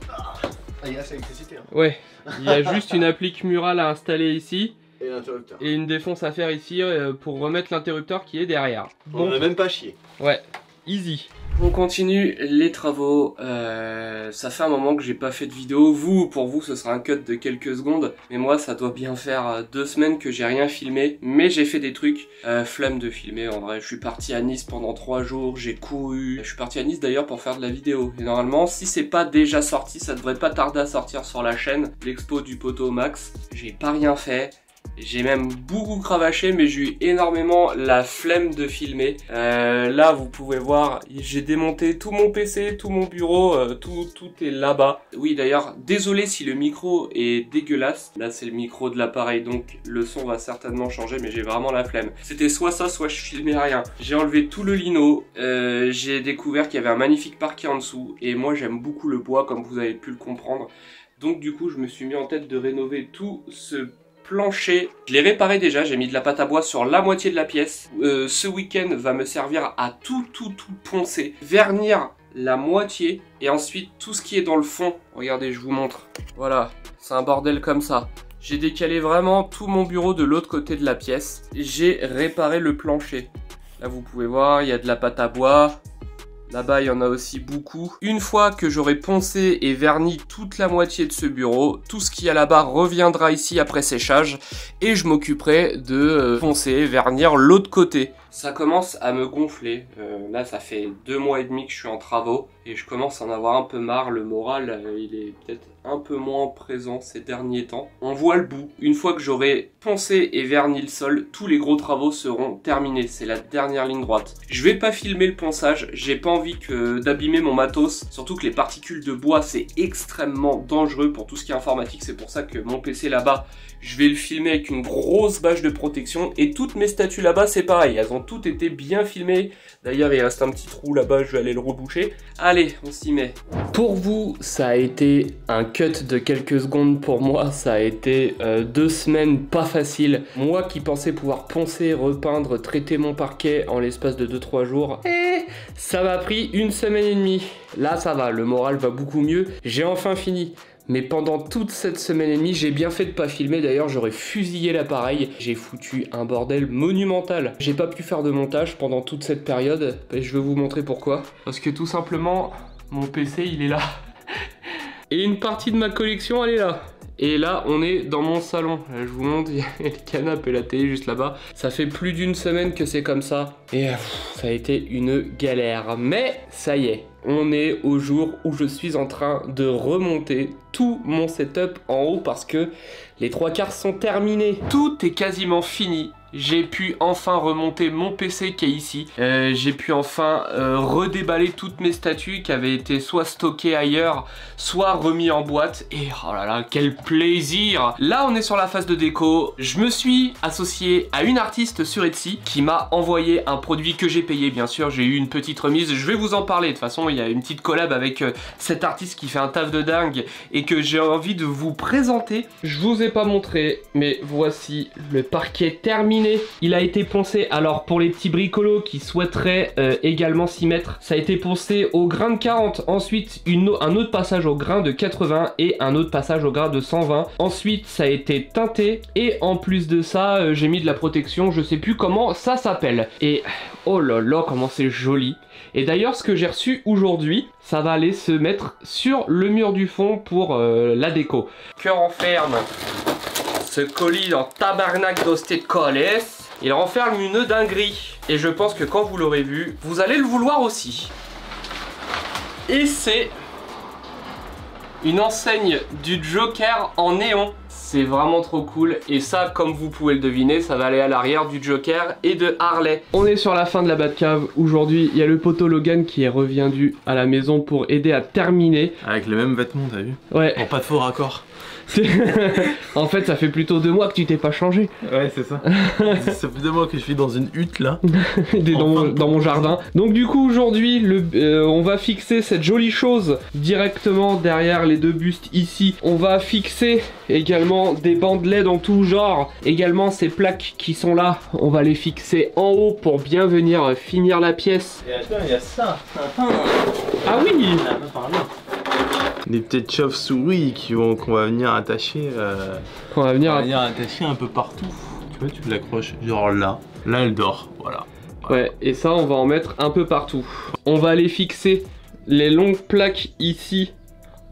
Ah, il reste l'électricité. Hein. Ouais, il y a juste une applique murale à installer ici. Et l'interrupteur. Et une défonce à faire ici pour remettre l'interrupteur qui est derrière. On n'a même pas chié. Ouais, easy. On continue les travaux. Ça fait un moment que j'ai pas fait de vidéo. Pour vous, ce sera un cut de quelques secondes. Mais moi, ça doit bien faire 2 semaines que j'ai rien filmé. Mais j'ai fait des trucs. Flemme de filmer, en vrai. Je suis parti à Nice pendant 3 jours. J'ai couru. Je suis parti à Nice d'ailleurs pour faire de la vidéo. Et normalement, si c'est pas déjà sorti, ça devrait pas tarder à sortir sur la chaîne. L'expo du poteau max. J'ai pas rien fait. J'ai même beaucoup cravaché, mais j'ai eu énormément la flemme de filmer. Là, vous pouvez voir, j'ai démonté tout mon PC, tout mon bureau, tout est là-bas. Oui, d'ailleurs, désolé si le micro est dégueulasse. Là, c'est le micro de l'appareil, donc le son va certainement changer, mais j'ai vraiment la flemme. C'était soit ça, soit je filmais rien. J'ai enlevé tout le lino. J'ai découvert qu'il y avait un magnifique parquet en dessous. Et moi, j'aime beaucoup le bois, comme vous avez pu le comprendre. Donc, du coup, je me suis mis en tête de rénover tout ce plancher. Je l'ai réparé déjà, j'ai mis de la pâte à bois sur la moitié de la pièce. Ce week-end va me servir à tout poncer, vernir la moitié et ensuite tout ce qui est dans le fond. Regardez, je vous montre. Voilà, c'est un bordel comme ça. J'ai décalé vraiment tout mon bureau de l'autre côté de la pièce. J'ai réparé le plancher. Là, vous pouvez voir, il y a de la pâte à bois. Là-bas, il y en a aussi beaucoup. Une fois que j'aurai poncé et verni toute la moitié de ce bureau, tout ce qu'il y a là-bas reviendra ici après séchage et je m'occuperai de poncer, vernir l'autre côté. Ça commence à me gonfler. Là, ça fait 2 mois et demi que je suis en travaux et je commence à en avoir un peu marre. Le moral, il est peut-être un peu moins présent ces derniers temps. On voit le bout. Une fois que j'aurai poncé et verni le sol, tous les gros travaux seront terminés. C'est la dernière ligne droite. Je vais pas filmer le ponçage. J'ai pas envie d'abîmer mon matos. Surtout que les particules de bois, c'est extrêmement dangereux pour tout ce qui est informatique. C'est pour ça que mon PC là-bas, je vais le filmer avec une grosse bâche de protection. Et toutes mes statues là-bas, c'est pareil. Elles ont toutes été bien filmées. D'ailleurs, il reste un petit trou là-bas. Je vais aller le reboucher. Allez, on s'y met. Pour vous, ça a été un cut de quelques secondes. Pour moi, ça a été 2 semaines pas faciles. Moi qui pensais pouvoir poncer, repeindre, traiter mon parquet en l'espace de 2-3 jours, ça m'a pris 1 semaine et demie. Là, ça va. Le moral va beaucoup mieux. J'ai enfin fini. Mais pendant toute cette semaine et demie, j'ai bien fait de pas filmer. D'ailleurs, j'aurais fusillé l'appareil. J'ai foutu un bordel monumental. J'ai pas pu faire de montage pendant toute cette période. Et je vais vous montrer pourquoi. Parce que tout simplement, mon PC, il est là. Et une partie de ma collection, elle est là. Et là, on est dans mon salon. Là, je vous montre, il y a le canapé et la télé juste là-bas. Ça fait plus d'1 semaine que c'est comme ça. Et ça a été une galère. Mais ça y est, on est au jour où je suis en train de remonter tout mon setup en haut parce que les 3/4 sont terminés. Tout est quasiment fini. J'ai pu enfin remonter mon PC qui est ici. J'ai pu enfin redéballer toutes mes statues qui avaient été soit stockées ailleurs, soit remis en boîte. Et oh là là, quel plaisir! Là, on est sur la phase de déco. Je me suis associé à une artiste sur Etsy qui m'a envoyé un produit que j'ai payé, bien sûr. J'ai eu une petite remise. Je vais vous en parler. De toute façon, il y a une petite collab avec cet artiste qui fait un taf de dingue et que j'ai envie de vous présenter. Je vous ai pas montré, mais voici le parquet terminé. Il a été poncé, alors pour les petits bricolos qui souhaiteraient également s'y mettre, ça a été poncé au grain de 40, ensuite un autre passage au grain de 80 et un autre passage au grain de 120. Ensuite ça a été teinté et en plus de ça j'ai mis de la protection, je sais plus comment ça s'appelle. Et oh là là comment c'est joli. Et d'ailleurs ce que j'ai reçu aujourd'hui, ça va aller se mettre sur le mur du fond pour la déco. Que renferme ce colis en tabarnak d'hostie de colis. Il renferme une dinguerie. Et je pense que quand vous l'aurez vu, vous allez le vouloir aussi. Et c'est une enseigne du Joker en néon. C'est vraiment trop cool. Et ça, comme vous pouvez le deviner, ça va aller à l'arrière du Joker et de Harley. On est sur la fin de la Batcave. Aujourd'hui, il y a le poteau Logan qui est reviendu à la maison pour aider à terminer. Avec les mêmes vêtements, t'as vu? Ouais. Bon, pas de faux raccord. En fait, ça fait plutôt 2 mois que tu t'es pas changé. Ouais, c'est ça. Ça fait 2 mois que je suis dans une hutte là. dans mon jardin. Donc du coup aujourd'hui on va fixer cette jolie chose directement derrière les 2 bustes ici. On va fixer également des bandelets dans tout genre. Également ces plaques qui sont là, on va les fixer en haut pour bien venir finir la pièce. Et attends, il y a ça. Ah oui. des petites chauves-souris qu'on va venir attacher. On va venir attacher un peu partout. Tu vois, tu l'accroches genre là. Là, elle dort. Voilà. Ouais, et ça, on va en mettre un peu partout. On va aller fixer les longues plaques ici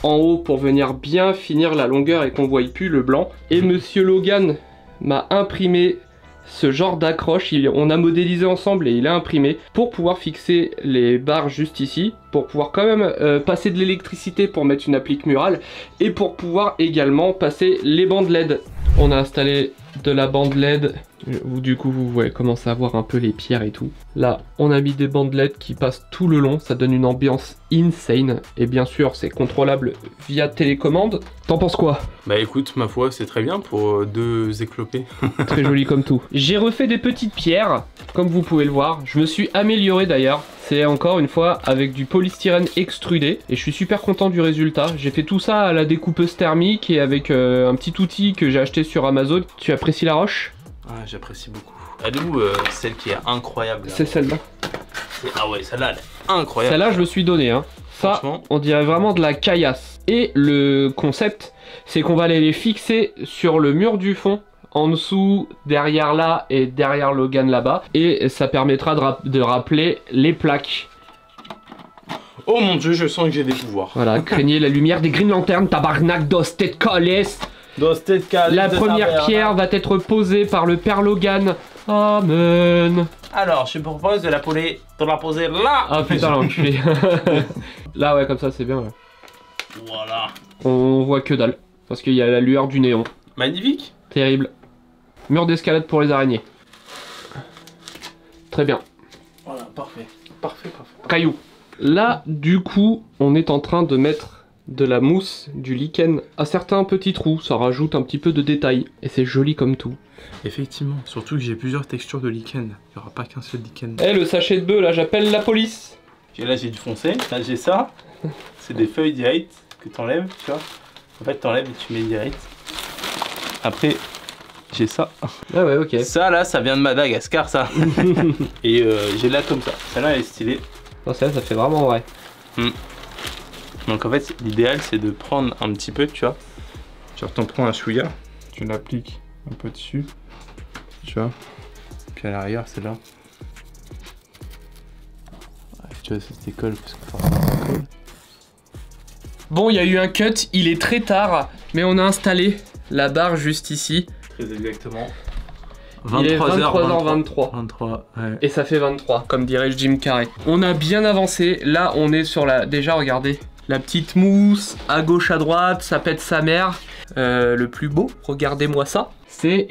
en haut pour venir bien finir la longueur et qu'on voie plus le blanc. Et Monsieur Logan m'a imprimé ce genre d'accroche, on a modélisé ensemble et il a imprimé pour pouvoir fixer les barres juste ici, pour pouvoir quand même passer de l'électricité pour mettre une applique murale et pour pouvoir également passer les bandes LED. On a installé de la bande LED, où du coup vous voyez commencer à voir un peu les pierres et tout. Là on a mis des bandes LED qui passent tout le long, ça donne une ambiance insane et bien sûr c'est contrôlable via télécommande. T'en penses quoi? Bah écoute, ma foi c'est très bien pour deux éclopés. Très joli comme tout. J'ai refait des petites pierres comme vous pouvez le voir, je me suis amélioré d'ailleurs. C'est encore une fois avec du polystyrène extrudé et je suis super content du résultat. J'ai fait tout ça à la découpeuse thermique et avec un petit outil que j'ai acheté sur Amazon. Tu apprécies la roche? Ah, j'apprécie beaucoup. Elle est où celle qui est incroyable? C'est celle-là. Ah ouais, celle-là elle est incroyable. Celle-là je me suis donné hein. Ça on dirait vraiment de la caillasse. Et le concept c'est qu'on va aller les fixer sur le mur du fond. En dessous, derrière là et derrière Logan là-bas. Et ça permettra de rappeler les plaques. Oh mon dieu, je sens que j'ai des pouvoirs. Voilà, craignez la lumière des Green Lanterns, tabarnak d'Osted Callis. La première pierre va être posée par le père Logan. Amen. Alors, je propose de la poser là. Ah putain, l'enculé. Là, ouais, comme ça, c'est bien. Ouais. Voilà. On voit que dalle. Parce qu'il y a la lueur du néon. Magnifique. Terrible. Mur d'escalade pour les araignées. Très bien. Voilà, parfait. Parfait. Caillou. Là, du coup, on est en train de mettre de la mousse, du lichen à certains petits trous. Ça rajoute un petit peu de détail. Et c'est joli comme tout. Effectivement, surtout que j'ai plusieurs textures de lichen. Il n'y aura pas qu'un seul lichen. Eh, le sachet de bœuf, là, j'appelle la police. Et là, j'ai du foncé. Là, j'ai ça. C'est des feuilles direct que t'enlèves, tu vois. En fait, t'enlèves et tu mets direct. Après, j'ai ça. Ah ouais, ok. Ça, là, ça vient de Madagascar, ça. Et j'ai là comme ça. Celle-là, elle est stylée. Oh, ça fait vraiment vrai. Donc, en fait, l'idéal, c'est de prendre un petit peu, tu vois. Genre, t'en prends un chouïa. Tu l'appliques un peu dessus. Tu vois. Puis à l'arrière, c'est là. Ouais, tu vois, ça se décolle parce que forcément, ça colle. Bon, il y a eu un cut, il est très tard, mais on a installé la barre juste ici. Très exactement. Il est 23h23. 23, ouais. Et ça fait 23, comme dirait Jim Carrey. On a bien avancé, là on est sur la... Déjà regardez, la petite mousse, à gauche à droite, ça pète sa mère. Le plus beau, regardez-moi ça. C'est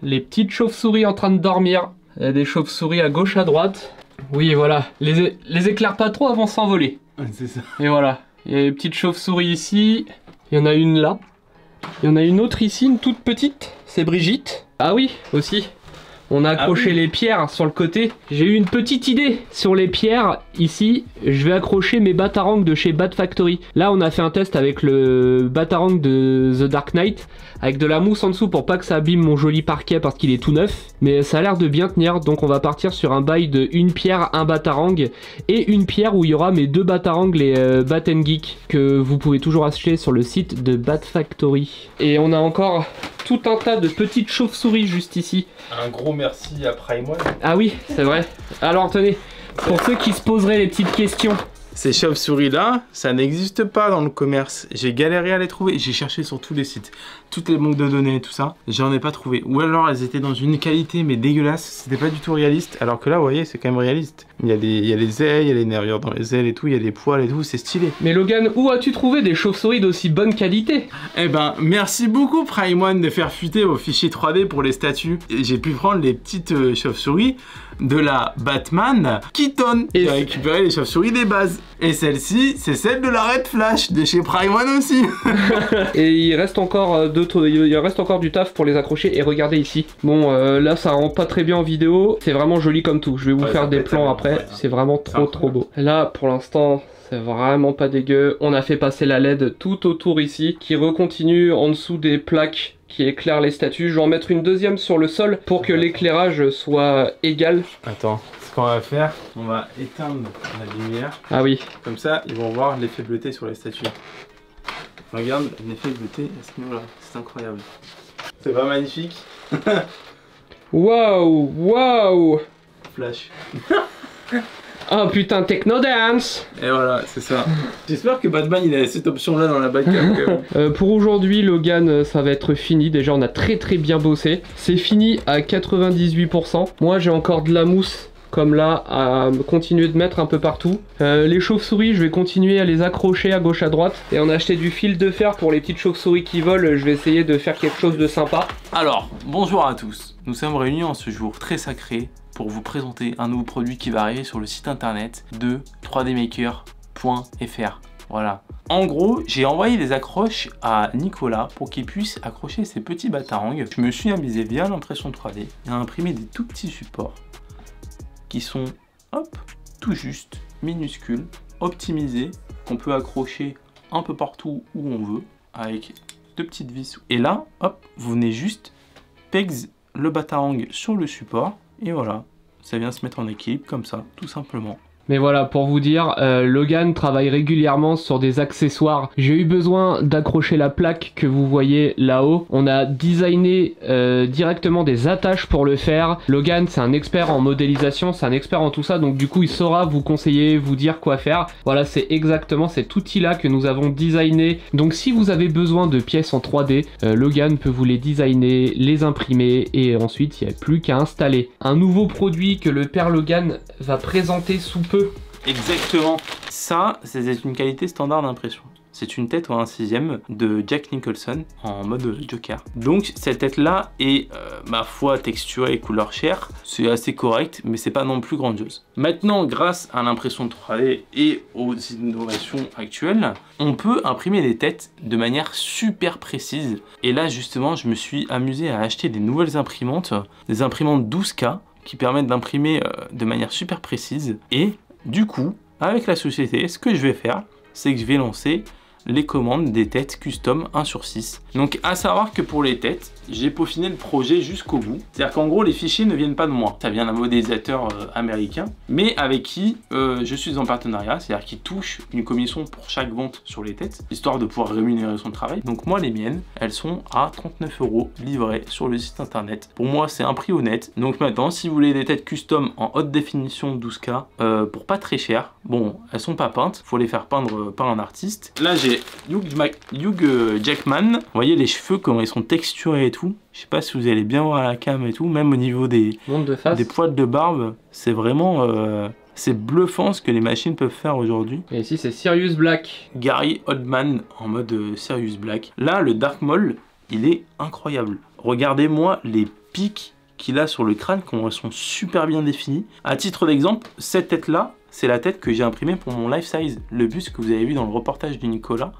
les petites chauves-souris en train de dormir. Il y a des chauves-souris à gauche à droite. Oui voilà, les éclaire pas trop avant de s'envoler. C'est ça. Et voilà. Il y a des petites chauves-souris ici, il y en a une là, il y en a une autre ici, une toute petite, c'est Brigitte. Ah oui, aussi, on a accroché les pierres sur le côté. J'ai eu une petite idée sur les pierres, ici, je vais accrocher mes batarangs de chez Bat Factory. Là on a fait un test avec le batarang de The Dark Knight, avec de la mousse en dessous pour pas que ça abîme mon joli parquet parce qu'il est tout neuf. Mais ça a l'air de bien tenir, donc on va partir sur un bail de une pierre, un batarang, et une pierre où il y aura mes deux batarangs, les Bat & Geek, que vous pouvez toujours acheter sur le site de Bat Factory. Et on a encore tout un tas de petites chauves-souris juste ici. Un gros merci à Prime One. Ah oui, c'est vrai. Alors tenez, pour ceux qui se poseraient les petites questions. Ces chauves-souris là, ça n'existe pas dans le commerce. J'ai galéré à les trouver. J'ai cherché sur tous les sites, toutes les banques de données et tout ça. J'en ai pas trouvé. Ou alors elles étaient dans une qualité mais dégueulasse. C'était pas du tout réaliste. Alors que là, vous voyez, c'est quand même réaliste. Il y a les ailes, il y a les nervures dans les ailes et tout. Il y a des poils et tout. C'est stylé. Mais Logan, où as-tu trouvé des chauves-souris d'aussi bonne qualité? Eh ben, merci beaucoup Prime One de faire fuiter vos fichiers 3D pour les statues. J'ai pu prendre les petites chauves-souris de la Batman Keaton. Et j'ai récupéré les chauves-souris des bases. Et celle-ci, c'est celle de la Red Flash de chez Prime One aussi. Et il reste encore du taf pour les accrocher. Et regardez ici. Bon, là ça rend pas très bien en vidéo. C'est vraiment joli comme tout. Je vais vous faire des plans après. Ouais. C'est vraiment trop beau. Là, pour l'instant, c'est vraiment pas dégueu. On a fait passer la LED tout autour ici, qui recontinue en dessous des plaques qui éclairent les statues. Je vais en mettre une deuxième sur le sol pour que l'éclairage soit égal. Attends, ce qu'on va faire, on va éteindre la lumière. Ah oui. Comme ça, ils vont voir l'effet bleuté sur les statues. Regarde l'effet de beauté à ce niveau-là, c'est incroyable. C'est pas magnifique? Waouh, waouh. Flash. Oh putain, techno dance. Et voilà, c'est ça. J'espère que Batman il a cette option là dans la Batcave. Pour aujourd'hui, Logan, ça va être fini. Déjà, on a très bien bossé. C'est fini à 98%. Moi, j'ai encore de la mousse, comme là, à continuer de mettre un peu partout. Les chauves-souris, je vais continuer à les accrocher à gauche à droite. Et on a acheté du fil de fer pour les petites chauves-souris qui volent. Je vais essayer de faire quelque chose de sympa. Alors, bonjour à tous. Nous sommes réunis en ce jour très sacré pour vous présenter un nouveau produit qui va arriver sur le site internet de 3dmaker.fr. Voilà. En gros, j'ai envoyé des accroches à Nicolas pour qu'il puisse accrocher ses petits batarangs. Je me suis amusé via l'impression 3D et à imprimer des tout petits supports qui sont, hop, tout juste, minuscules, optimisés, qu'on peut accrocher un peu partout où on veut avec deux petites vis. Et là, hop, vous venez juste pegs le batarang sur le support et voilà, ça vient se mettre en équilibre comme ça, tout simplement. Mais voilà, pour vous dire, Logan travaille régulièrement sur des accessoires. J'ai eu besoin d'accrocher la plaque que vous voyez là-haut. On a designé directement des attaches pour le faire. Logan, c'est un expert en modélisation, c'est un expert en tout ça. Donc du coup, il saura vous conseiller, vous dire quoi faire. Voilà, c'est exactement cet outil-là que nous avons designé. Donc si vous avez besoin de pièces en 3D, Logan peut vous les designer, les imprimer et ensuite, il n'y a plus qu'à installer. Un nouveau produit que le père Logan va présenter sous peu. Exactement, ça c'est une qualité standard d'impression. C'est une tête en 1/6 de Jack Nicholson en mode Joker. Donc cette tête là est ma foi texturée et couleur chair. C'est assez correct mais c'est pas non plus grandiose. Maintenant grâce à l'impression 3D et aux innovations actuelles, on peut imprimer des têtes de manière super précise. Et là justement je me suis amusé à acheter des nouvelles imprimantes, des imprimantes 12K qui permettent d'imprimer de manière super précise. Et du coup, avec la société, ce que je vais faire, c'est que je vais lancer les commandes des têtes custom 1/6. Donc à savoir que pour les têtes, j'ai peaufiné le projet jusqu'au bout. C'est-à-dire qu'en gros les fichiers ne viennent pas de moi. Ça vient d'un modélisateur américain, mais avec qui je suis en partenariat, c'est-à-dire qu'il touche une commission pour chaque vente sur les têtes, histoire de pouvoir rémunérer son travail. Donc moi les miennes, elles sont à 39 € livrées sur le site internet. Pour moi c'est un prix honnête. Donc maintenant si vous voulez des têtes custom en haute définition 12K pour pas très cher, bon elles sont pas peintes, faut les faire peindre par un artiste. Là j'ai Hugh Jackman, vous voyez les cheveux comment ils sont texturés et tout. Je sais pas si vous allez bien voir la cam et tout, même au niveau des poils de barbe, c'est vraiment c'est bluffant ce que les machines peuvent faire aujourd'hui. Et ici c'est Sirius Black. Gary Oldman en mode Sirius Black. Là le Dark Maul, il est incroyable. Regardez-moi les pics qu'il a sur le crâne, comment elles sont super bien définies. À titre d'exemple, cette tête là, c'est la tête que j'ai imprimée pour mon life size. Le buste que vous avez vu dans le reportage de Nicolas,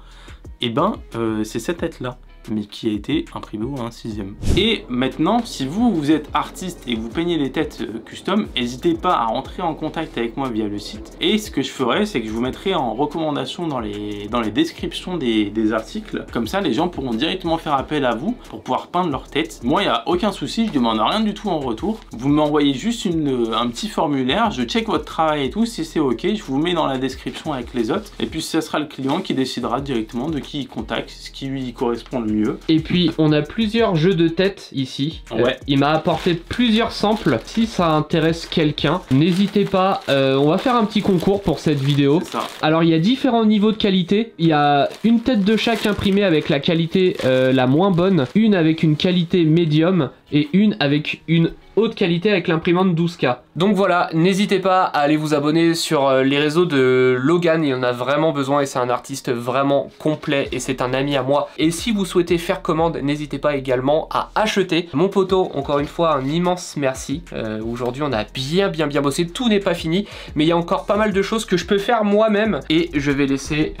et ben c'est cette tête là, mais qui a été imprimée au 1/6. Et maintenant, si vous êtes artiste et que vous peignez les têtes custom, n'hésitez pas à rentrer en contact avec moi via le site. Et ce que je ferai, c'est que je vous mettrai en recommandation dans les descriptions des articles. Comme ça, les gens pourront directement faire appel à vous pour pouvoir peindre leur tête. Moi, il n'y a aucun souci, je demande rien du tout en retour. Vous m'envoyez juste un petit formulaire, je check votre travail et tout. Si c'est ok, je vous mets dans la description avec les autres. Et puis, ce sera le client qui décidera directement de qui il contacte, ce qui lui correspond le mieux. Et puis on a plusieurs jeux de tête ici. Ouais. Il m'a apporté plusieurs samples. Si ça intéresse quelqu'un, n'hésitez pas. On va faire un petit concours pour cette vidéo. C'est ça. Alors il y a différents niveaux de qualité. Il y a une tête de chaque imprimée avec la qualité la moins bonne, une avec une qualité médium et une avec une haute qualité avec l'imprimante 12K. Donc voilà, n'hésitez pas à aller vous abonner sur les réseaux de Logan, il en a vraiment besoin et c'est un artiste vraiment complet et c'est un ami à moi. Et si vous souhaitez faire commande, n'hésitez pas également à acheter. Mon poteau, encore une fois, un immense merci. Aujourd'hui on a bien bossé, tout n'est pas fini, mais il y a encore pas mal de choses que je peux faire moi-même et je vais laisser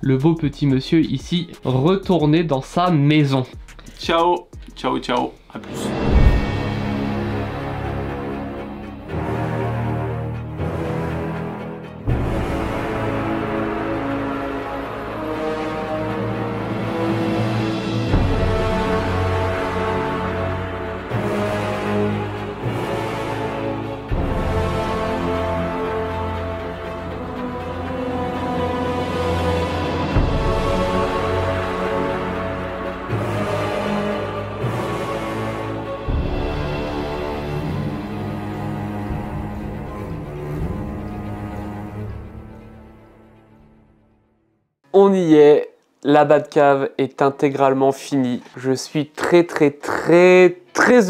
le beau petit monsieur ici retourner dans sa maison. Ciao, ciao, ciao, à plus. on y est. La Batcave est intégralement finie. Je suis très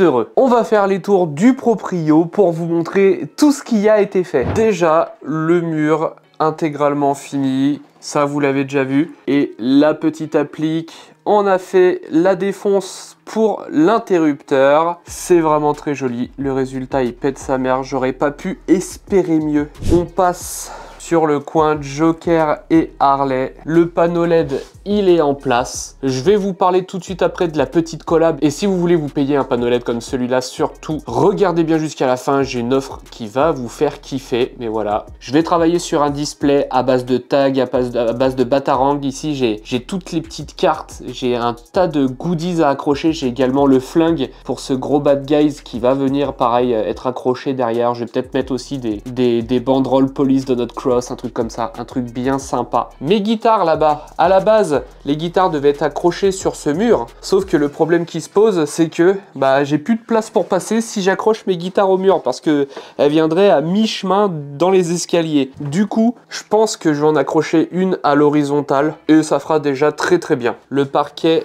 heureux. On va faire les tours du proprio pour vous montrer tout ce qui a été fait. Déjà, le mur intégralement fini. Ça, vous l'avez déjà vu. Et la petite applique, on a fait la défonce pour l'interrupteur. C'est vraiment très joli. Le résultat, il pète sa mère. J'aurais pas pu espérer mieux. On passe sur le coin Joker et Harley. Le panneau LED, il est en place. Je vais vous parler tout de suite après de la petite collab. Et si vous voulez vous payer un panneau LED comme celui-là, surtout, regardez bien jusqu'à la fin. J'ai une offre qui va vous faire kiffer. Mais voilà, je vais travailler sur un display à base de tags, à base de batarang. Ici, j'ai toutes les petites cartes. J'ai un tas de goodies à accrocher. J'ai également le flingue pour ce gros bad guys qui va venir, pareil, être accroché derrière. Je vais peut-être mettre aussi des banderoles police de notre cross, un truc comme ça, un truc bien sympa. Mes guitares là-bas, à la base, les guitares devaient être accrochées sur ce mur, sauf que le problème qui se pose, c'est que j'ai plus de place pour passer si j'accroche mes guitares au mur, parce que elles viendraient à mi-chemin dans les escaliers. Du coup, je pense que je vais en accrocher une à l'horizontale, et ça fera déjà très bien. Le parquet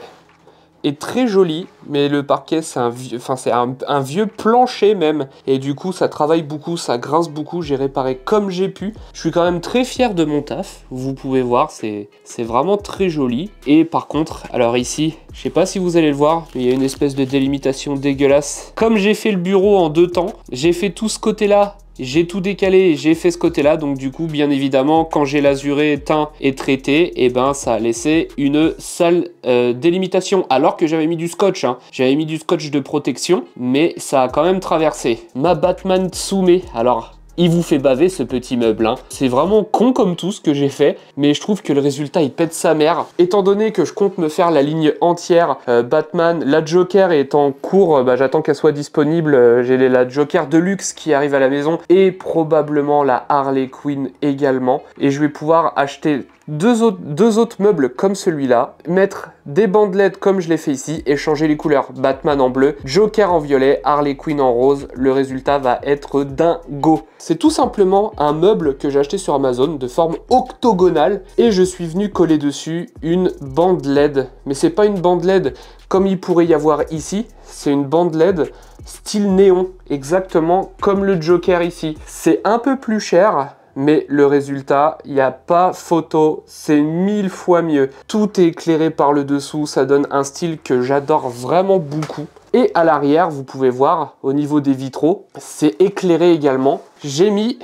est très joli, mais le parquet c'est un vieux plancher même, et du coup ça travaille beaucoup, ça grince beaucoup. J'ai réparé comme j'ai pu. Je suis quand même très fier de mon taf, vous pouvez voir, c'est vraiment très joli. Et par contre, alors ici, je sais pas si vous allez le voir, mais il y a une espèce de délimitation dégueulasse. Comme j'ai fait le bureau en 2 temps, j'ai fait tout ce côté là, j'ai tout décalé et j'ai fait ce côté-là, donc du coup, bien évidemment, quand j'ai l'azuré teint et traité, et ben ça a laissé une sale délimitation, alors que j'avais mis du scotch, hein. J'avais mis du scotch de protection, mais ça a quand même traversé. Ma Batman Tsume, alors il vous fait baver ce petit meuble, hein. C'est vraiment con comme tout ce que j'ai fait, mais je trouve que le résultat il pète sa mère. Étant donné que je compte me faire la ligne entière Batman, la Joker est en cours, j'attends qu'elle soit disponible. J'ai la Joker Deluxe qui arrive à la maison et probablement la Harley Quinn également. Et je vais pouvoir acheter deux autres meubles comme celui-là, mettre des bandelettes comme je l'ai fait ici et changer les couleurs. Batman en bleu, Joker en violet, Harley Quinn en rose. Le résultat va être dingo. C'est tout simplement un meuble que j'ai acheté sur Amazon de forme octogonale et je suis venu coller dessus une bande LED. Mais c'est pas une bande LED comme il pourrait y avoir ici, c'est une bande LED style néon, exactement comme le Joker ici. C'est un peu plus cher, mais le résultat, il n'y a pas photo, c'est 1000 fois mieux. Tout est éclairé par le dessous, ça donne un style que j'adore vraiment beaucoup. Et à l'arrière, vous pouvez voir, au niveau des vitraux, c'est éclairé également. J'ai mis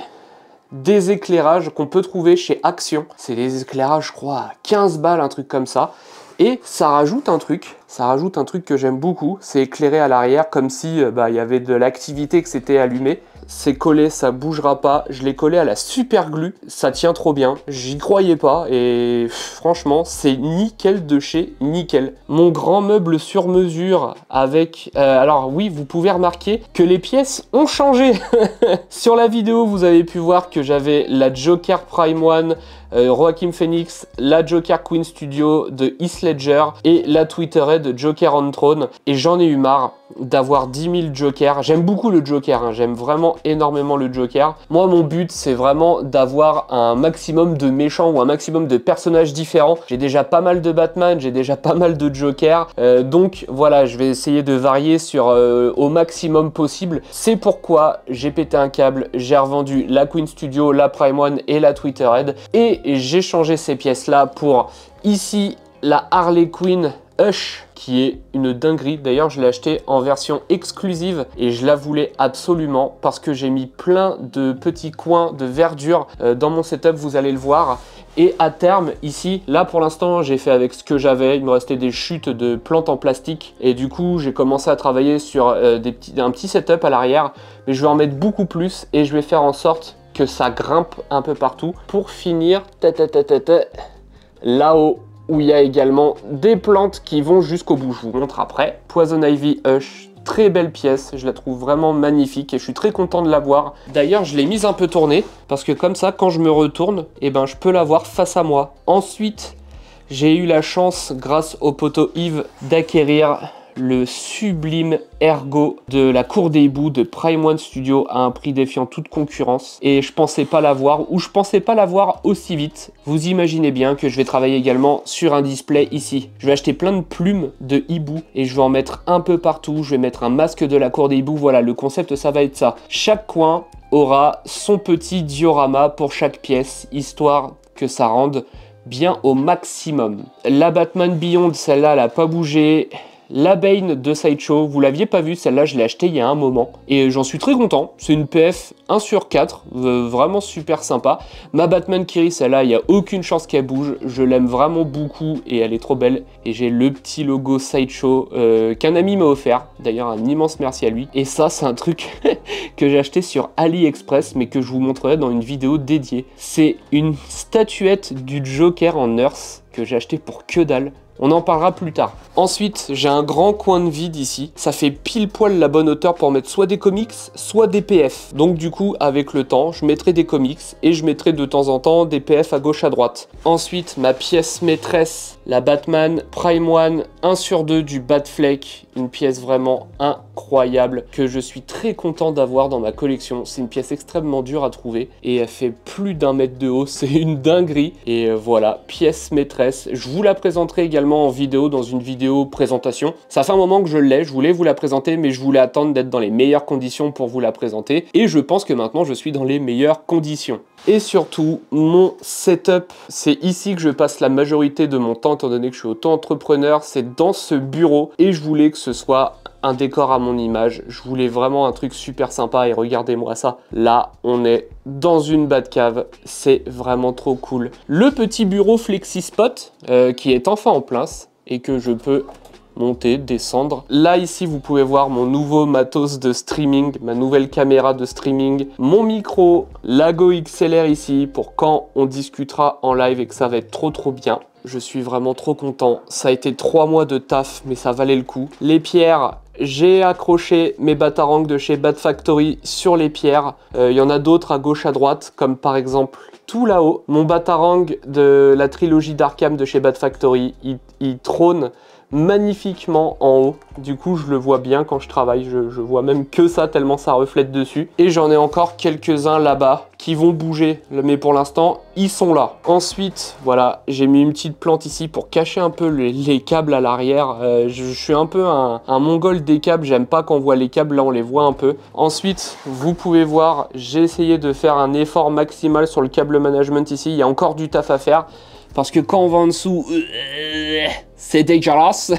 des éclairages qu'on peut trouver chez Action. C'est des éclairages, je crois, à 15 balles, un truc comme ça. Et ça rajoute un truc que j'aime beaucoup, c'est éclairé à l'arrière comme si il y avait de l'activité, que c'était allumé. C'est collé, ça bougera pas. Je l'ai collé à la super glue, ça tient trop bien. J'y croyais pas et franchement, c'est nickel de chez nickel. Mon grand meuble sur mesure avec... alors oui, vous pouvez remarquer que les pièces ont changé. Sur la vidéo, vous avez pu voir que j'avais la Joker Prime One, Joaquin Phoenix, la Joker Queen Studio de Heath Ledger et la Twitterhead de Joker on Throne. Et j'en ai eu marre d'avoir 10 000 Jokers. J'aime beaucoup le Joker, hein. J'aime vraiment énormément le Joker. Moi, mon but, c'est vraiment d'avoir un maximum de méchants ou un maximum de personnages différents. J'ai déjà pas mal de Batman, j'ai déjà pas mal de Joker. Donc voilà, je vais essayer de varier sur au maximum possible. C'est pourquoi j'ai pété un câble, j'ai revendu la Queen Studio, la Prime One et la Twitterhead. Et j'ai changé ces pièces-là pour ici la Harley Quinn Hush, qui est une dinguerie. D'ailleurs, je l'ai acheté en version exclusive et je la voulais absolument parce que j'ai mis plein de petits coins de verdure dans mon setup, vous allez le voir. Et à terme, ici, là pour l'instant, j'ai fait avec ce que j'avais. Il me restait des chutes de plantes en plastique. Et du coup, j'ai commencé à travailler sur un petit setup à l'arrière. Mais je vais en mettre beaucoup plus et je vais faire en sorte que ça grimpe un peu partout pour finir là-haut, où il y a également des plantes qui vont jusqu'au bout. Je vous montre après. Poison Ivy Hush, très belle pièce, je la trouve vraiment magnifique et je suis très content de l'avoir. D'ailleurs, je l'ai mise un peu tournée parce que comme ça, quand je me retourne, je peux la voir face à moi. Ensuite, j'ai eu la chance, grâce au poteau Yves, d'acquérir le sublime Ergo de la Cour des Hiboux de Prime One Studio à un prix défiant toute concurrence. Et je pensais pas l'avoir, ou je pensais pas l'avoir aussi vite. Vous imaginez bien que je vais travailler également sur un display ici. Je vais acheter plein de plumes de hibou et je vais en mettre un peu partout. Je vais mettre un masque de la Cour des Hiboux. Voilà, le concept, ça va être ça. Chaque coin aura son petit diorama pour chaque pièce, histoire que ça rende bien au maximum. La Batman Beyond, celle-là, elle n'a pas bougé. La Bane de Sideshow, vous l'aviez pas vue, celle-là je l'ai achetée il y a un moment et j'en suis très content. C'est une PF 1 sur 4, vraiment super sympa. Ma Batman Kiri, celle-là, il n'y a aucune chance qu'elle bouge, je l'aime vraiment beaucoup et elle est trop belle. Et j'ai le petit logo Sideshow qu'un ami m'a offert, d'ailleurs un immense merci à lui. Et ça c'est un truc que j'ai acheté sur AliExpress mais que je vous montrerai dans une vidéo dédiée. C'est une statuette du Joker en Nurse que j'ai acheté pour que dalle. On en parlera plus tard. Ensuite, j'ai un grand coin de vide ici. Ça fait pile poil la bonne hauteur pour mettre soit des comics, soit des PF. Donc du coup, avec le temps, je mettrai des comics et je mettrai de temps en temps des PF à gauche à droite. Ensuite, ma pièce maîtresse, la Batman Prime One 1 sur 2 du Batfleck. Une pièce vraiment incroyable que je suis très content d'avoir dans ma collection. C'est une pièce extrêmement dure à trouver et elle fait plus d'1 mètre de haut. C'est une dinguerie. Et voilà, pièce maîtresse. Je vous la présenterai également en vidéo, dans une vidéo présentation. Ça fait un moment que je l'ai, je voulais vous la présenter, mais je voulais attendre d'être dans les meilleures conditions pour vous la présenter. Et je pense que maintenant, je suis dans les meilleures conditions. Et surtout, mon setup, c'est ici que je passe la majorité de mon temps, étant donné que je suis auto-entrepreneur, c'est dans ce bureau. Et je voulais que ce soit un décor à mon image. Je voulais vraiment un truc super sympa et regardez-moi ça. Là, on est dans une Batcave. C'est vraiment trop cool. Le petit bureau FlexiSpot qui est enfin en place et que je peux monter, descendre. Là, ici, vous pouvez voir mon nouveau matos de streaming, ma nouvelle caméra de streaming, mon micro, la Go XLR ici pour quand on discutera en live et que ça va être trop bien. Je suis vraiment trop content. Ça a été 3 mois de taf, mais ça valait le coup. Les pierres, j'ai accroché mes batarangs de chez Bat Factory sur les pierres. Il y en a d'autres à gauche, à droite, comme par exemple tout là-haut. Mon batarang de la trilogie d'Arkham de chez Bat Factory, il trône magnifiquement en haut. Du coup, je le vois bien quand je travaille. Je vois même que ça, tellement ça reflète dessus. Et j'en ai encore quelques-uns là-bas qui vont bouger. Mais pour l'instant, ils sont là. Ensuite, voilà, j'ai mis une petite plante ici pour cacher un peu les câbles à l'arrière. Je suis un peu un mongol des câbles. J'aime pas qu'on voit les câbles. Là, on les voit un peu. Ensuite, vous pouvez voir, j'ai essayé de faire un effort maximal sur le câble management ici. Il y a encore du taf à faire. Parce que quand on va en dessous, c'est dégueulasse.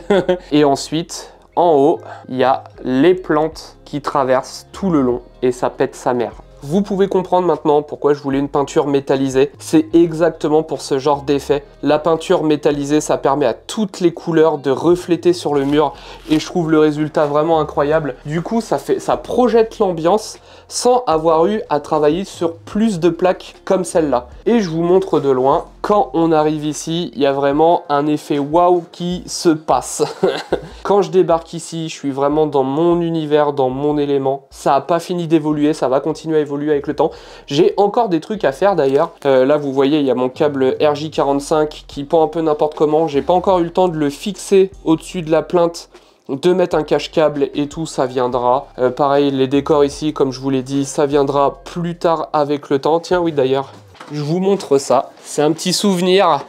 Et ensuite, en haut, il y a les plantes qui traversent tout le long et ça pète sa mère. Vous pouvez comprendre maintenant pourquoi je voulais une peinture métallisée. C'est exactement pour ce genre d'effet. La peinture métallisée, ça permet à toutes les couleurs de refléter sur le mur et je trouve le résultat vraiment incroyable. Du coup, ça projette l'ambiance sans avoir eu à travailler sur plus de plaques comme celle-là. Et je vous montre de loin, quand on arrive ici, il y a vraiment un effet waouh qui se passe. Quand je débarque ici, je suis vraiment dans mon univers, dans mon élément. Ça n'a pas fini d'évoluer, ça va continuer à évoluer avec le temps. J'ai encore des trucs à faire d'ailleurs. Là, vous voyez, il y a mon câble RJ45 qui pend un peu n'importe comment. J'ai pas encore eu le temps de le fixer au-dessus de la plainte, de mettre un cache-câble et tout, ça viendra. Pareil, les décors ici, comme je vous l'ai dit, ça viendra plus tard avec le temps. Tiens, oui, d'ailleurs, je vous montre ça. C'est un petit souvenir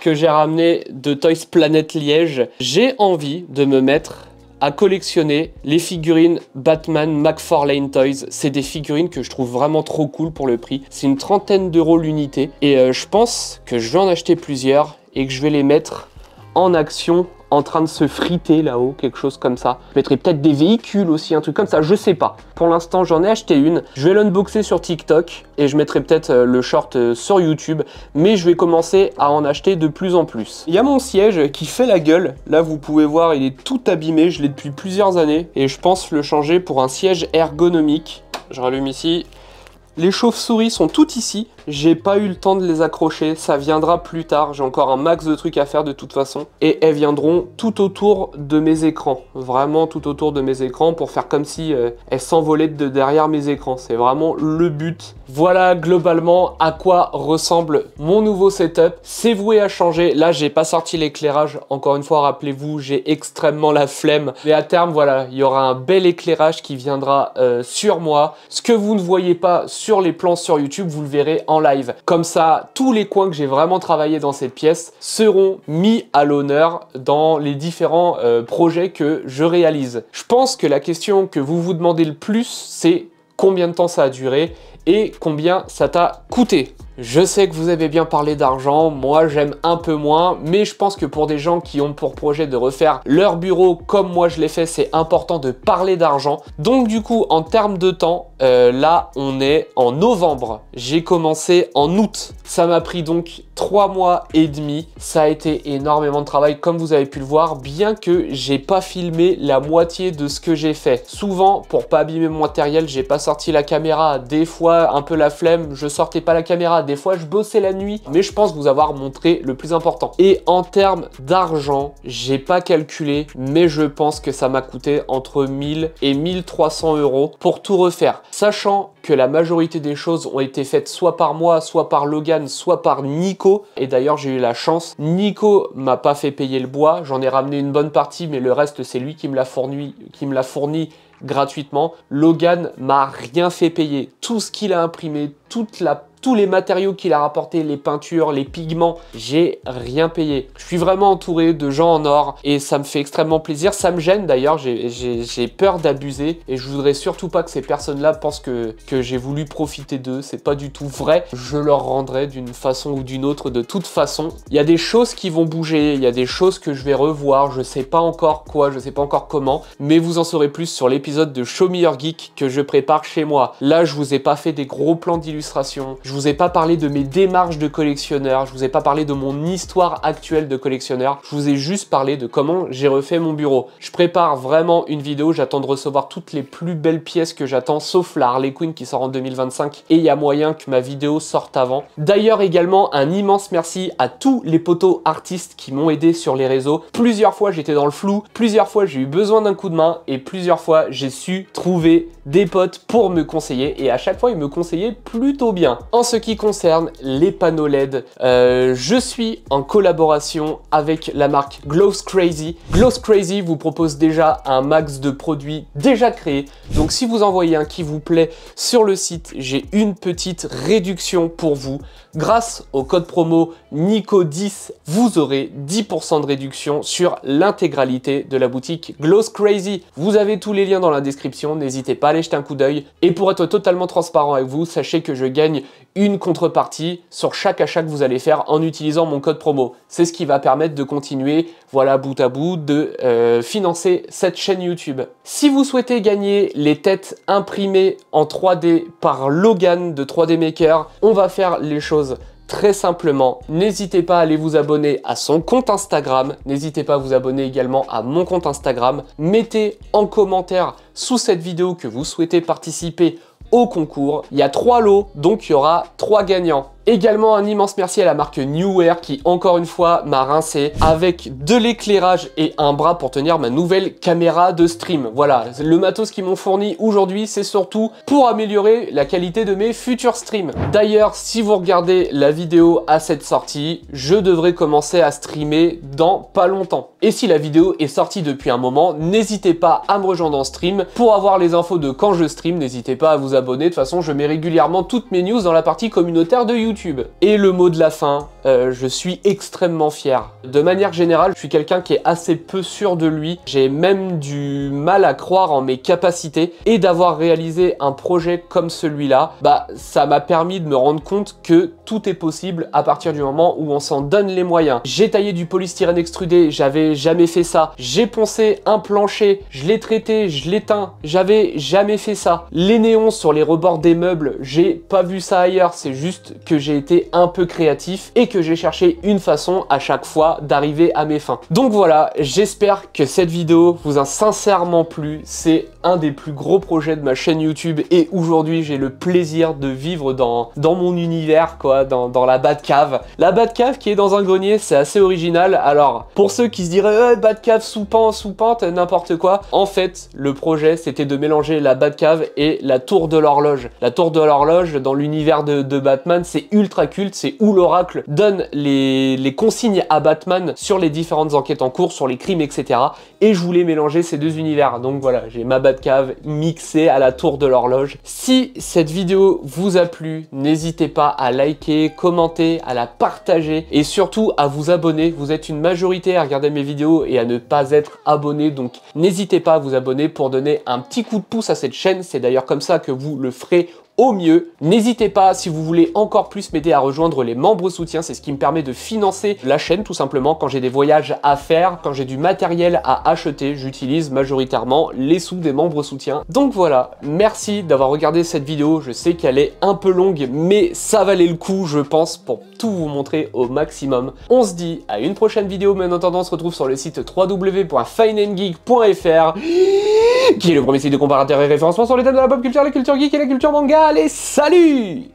que j'ai ramené de Toys Planet Liège. J'ai envie de me mettre à collectionner les figurines Batman McFarlane Toys. C'est des figurines que je trouve vraiment trop cool pour le prix. C'est une 30aine d'euros l'unité. Et je pense que je vais en acheter plusieurs et que je vais les mettre en action, en train de se friter là-haut, quelque chose comme ça. Je mettrai peut-être des véhicules aussi, un truc comme ça, je sais pas. Pour l'instant, j'en ai acheté une. Je vais l'unboxer sur TikTok et je mettrai peut-être le short sur YouTube. Mais je vais commencer à en acheter de plus en plus. Il y a mon siège qui fait la gueule. Là, vous pouvez voir, il est tout abîmé. Je l'ai depuis plusieurs années et je pense le changer pour un siège ergonomique. Je rallume ici. Les chauves-souris sont toutes ici. j'ai pas eu le temps de les accrocher, ça viendra plus tard, j'ai encore un max de trucs à faire de toute façon. Et elles viendront tout autour de mes écrans, vraiment tout autour de mes écrans pour faire comme si elles s'envolaient de derrière mes écrans, c'est vraiment le but. Voilà globalement à quoi ressemble mon nouveau setup, c'est voué à changer, là j'ai pas sorti l'éclairage, encore une fois rappelez-vous, j'ai extrêmement la flemme, mais à terme voilà, il y aura un bel éclairage qui viendra sur moi, ce que vous ne voyez pas sur les plans sur YouTube, vous le verrez en live. Comme ça, tous les coins que j'ai vraiment travaillé dans cette pièce seront mis à l'honneur dans les différents projets que je réalise. Je pense que la question que vous vous demandez le plus, c'est combien de temps ça a duré et combien ça t'a coûté. Je sais que vous avez bien parlé d'argent, moi j'aime un peu moins, mais je pense que pour des gens qui ont pour projet de refaire leur bureau comme moi je l'ai fait, c'est important de parler d'argent. Donc du coup, en termes de temps, là on est en novembre. J'ai commencé en août. Ça m'a pris donc 3 mois et demi. Ça a été énormément de travail comme vous avez pu le voir, bien que j'ai pas filmé la moitié de ce que j'ai fait. Souvent, pour pas abîmer mon matériel, j'ai pas sorti la caméra. Des fois, un peu la flemme, je sortais pas la caméra. Des fois, je bossais la nuit, mais je pense vous avoir montré le plus important. Et en termes d'argent, j'ai pas calculé, mais je pense que ça m'a coûté entre 1000 et 1300 € pour tout refaire. Sachant que la majorité des choses ont été faites soit par moi, soit par Logan, soit par Nico. Et d'ailleurs, j'ai eu la chance. Nico m'a pas fait payer le bois. J'en ai ramené une bonne partie, mais le reste, c'est lui qui me l'a fourni gratuitement. Logan m'a rien fait payer. Tout ce qu'il a imprimé, tous les matériaux qu'il a rapportés, les peintures, les pigments, j'ai rien payé. Je suis vraiment entouré de gens en or et ça me fait extrêmement plaisir. Ça me gêne d'ailleurs, j'ai peur d'abuser et je voudrais surtout pas que ces personnes-là pensent que j'ai voulu profiter d'eux. C'est pas du tout vrai. Je leur rendrai d'une façon ou d'une autre de toute façon. Il y a des choses qui vont bouger, il y a des choses que je vais revoir. Je sais pas encore quoi, je sais pas encore comment, mais vous en saurez plus sur l'épisode de Show Me Your Geek que je prépare chez moi. Là, je vous ai pas fait des gros plans d'illustration. Je vous ai pas parlé de mes démarches de collectionneur, je vous ai pas parlé de mon histoire actuelle de collectionneur, je vous ai juste parlé de comment j'ai refait mon bureau. Je prépare vraiment une vidéo, j'attends de recevoir toutes les plus belles pièces que j'attends, sauf la Harley Quinn qui sort en 2025 et il y a moyen que ma vidéo sorte avant. D'ailleurs également un immense merci à tous les potos artistes qui m'ont aidé sur les réseaux. Plusieurs fois j'étais dans le flou, plusieurs fois j'ai eu besoin d'un coup de main et plusieurs fois j'ai su trouver des potes pour me conseiller et à chaque fois ils me conseillaient plutôt bien. En ce qui concerne les panneaux LED, je suis en collaboration avec la marque Glows Crazy. Glows Crazy vous propose déjà un max de produits déjà créés. Donc si vous envoyez un qui vous plaît sur le site, j'ai une petite réduction pour vous. Grâce au code promo NICO10, vous aurez 10% de réduction sur l'intégralité de la boutique Glows Crazy. Vous avez tous les liens dans la description, n'hésitez pas à aller jeter un coup d'œil. Et pour être totalement transparent avec vous, sachez que je gagne une contrepartie sur chaque achat que vous allez faire en utilisant mon code promo. C'est ce qui va permettre de continuer, voilà, bout à bout, de financer cette chaîne YouTube. Si vous souhaitez gagner les têtes imprimées en 3D par Logan de 3D Maker, on va faire les choses très simplement. N'hésitez pas à aller vous abonner à son compte Instagram. N'hésitez pas à vous abonner également à mon compte Instagram. Mettez en commentaire sous cette vidéo que vous souhaitez participer au concours. Il y a 3 lots, donc il y aura 3 gagnants. Également un immense merci à la marque Neewer qui encore une fois m'a rincé avec de l'éclairage et un bras pour tenir ma nouvelle caméra de stream. Voilà, le matos qu'ils m'ont fourni aujourd'hui, c'est surtout pour améliorer la qualité de mes futurs streams. D'ailleurs, si vous regardez la vidéo à cette sortie, je devrais commencer à streamer dans pas longtemps. Et si la vidéo est sortie depuis un moment, n'hésitez pas à me rejoindre en stream. Pour avoir les infos de quand je stream, n'hésitez pas à vous abonner. De toute façon, je mets régulièrement toutes mes news dans la partie communautaire de YouTube. Et le mot de la fin, je suis extrêmement fier. De manière générale, je suis quelqu'un qui est assez peu sûr de lui. J'ai même du mal à croire en mes capacités. Et d'avoir réalisé un projet comme celui-là, bah ça m'a permis de me rendre compte que tout est possible à partir du moment où on s'en donne les moyens. J'ai taillé du polystyrène extrudé, j'avais jamais fait ça. J'ai poncé un plancher, je l'ai traité, je l'ai teint, j'avais jamais fait ça. Les néons sur les rebords des meubles, j'ai pas vu ça ailleurs, c'est juste que j'ai été un peu créatif et que j'ai cherché une façon à chaque fois d'arriver à mes fins. Donc voilà, j'espère que cette vidéo vous a sincèrement plu. C'est un des plus gros projets de ma chaîne YouTube et aujourd'hui j'ai le plaisir de vivre dans mon univers, quoi, dans la Batcave. La Batcave qui est dans un grenier, c'est assez original. Alors pour ceux qui se diraient Batcave sous pente, n'importe quoi, en fait le projet c'était de mélanger la Batcave et la tour de l'horloge. La tour de l'horloge dans l'univers de Batman, c'est ultra culte, c'est où l'oracle donne les consignes à Batman sur les différentes enquêtes en cours, sur les crimes, etc. Et je voulais mélanger ces deux univers. Donc voilà, j'ai ma Batcave mixée à la tour de l'horloge. Si cette vidéo vous a plu, n'hésitez pas à liker, commenter, à la partager et surtout à vous abonner. Vous êtes une majorité à regarder mes vidéos et à ne pas être abonné, donc n'hésitez pas à vous abonner pour donner un petit coup de pouce à cette chaîne. C'est d'ailleurs comme ça que vous le ferez au mieux. N'hésitez pas, si vous voulez encore plus m'aider, à rejoindre les membres soutiens. C'est ce qui me permet de financer la chaîne tout simplement. Quand j'ai des voyages à faire, quand j'ai du matériel à acheter, j'utilise majoritairement les sous des membres soutiens. Donc voilà, merci d'avoir regardé cette vidéo. Je sais qu'elle est un peu longue, mais ça valait le coup, je pense, pour tout vous montrer au maximum. On se dit à une prochaine vidéo, mais en attendant, on se retrouve sur le site www.fineandgeek.fr qui est le premier site de comparateur et référencement sur les thèmes de la pop culture, la culture geek et la culture manga. Allez, salut!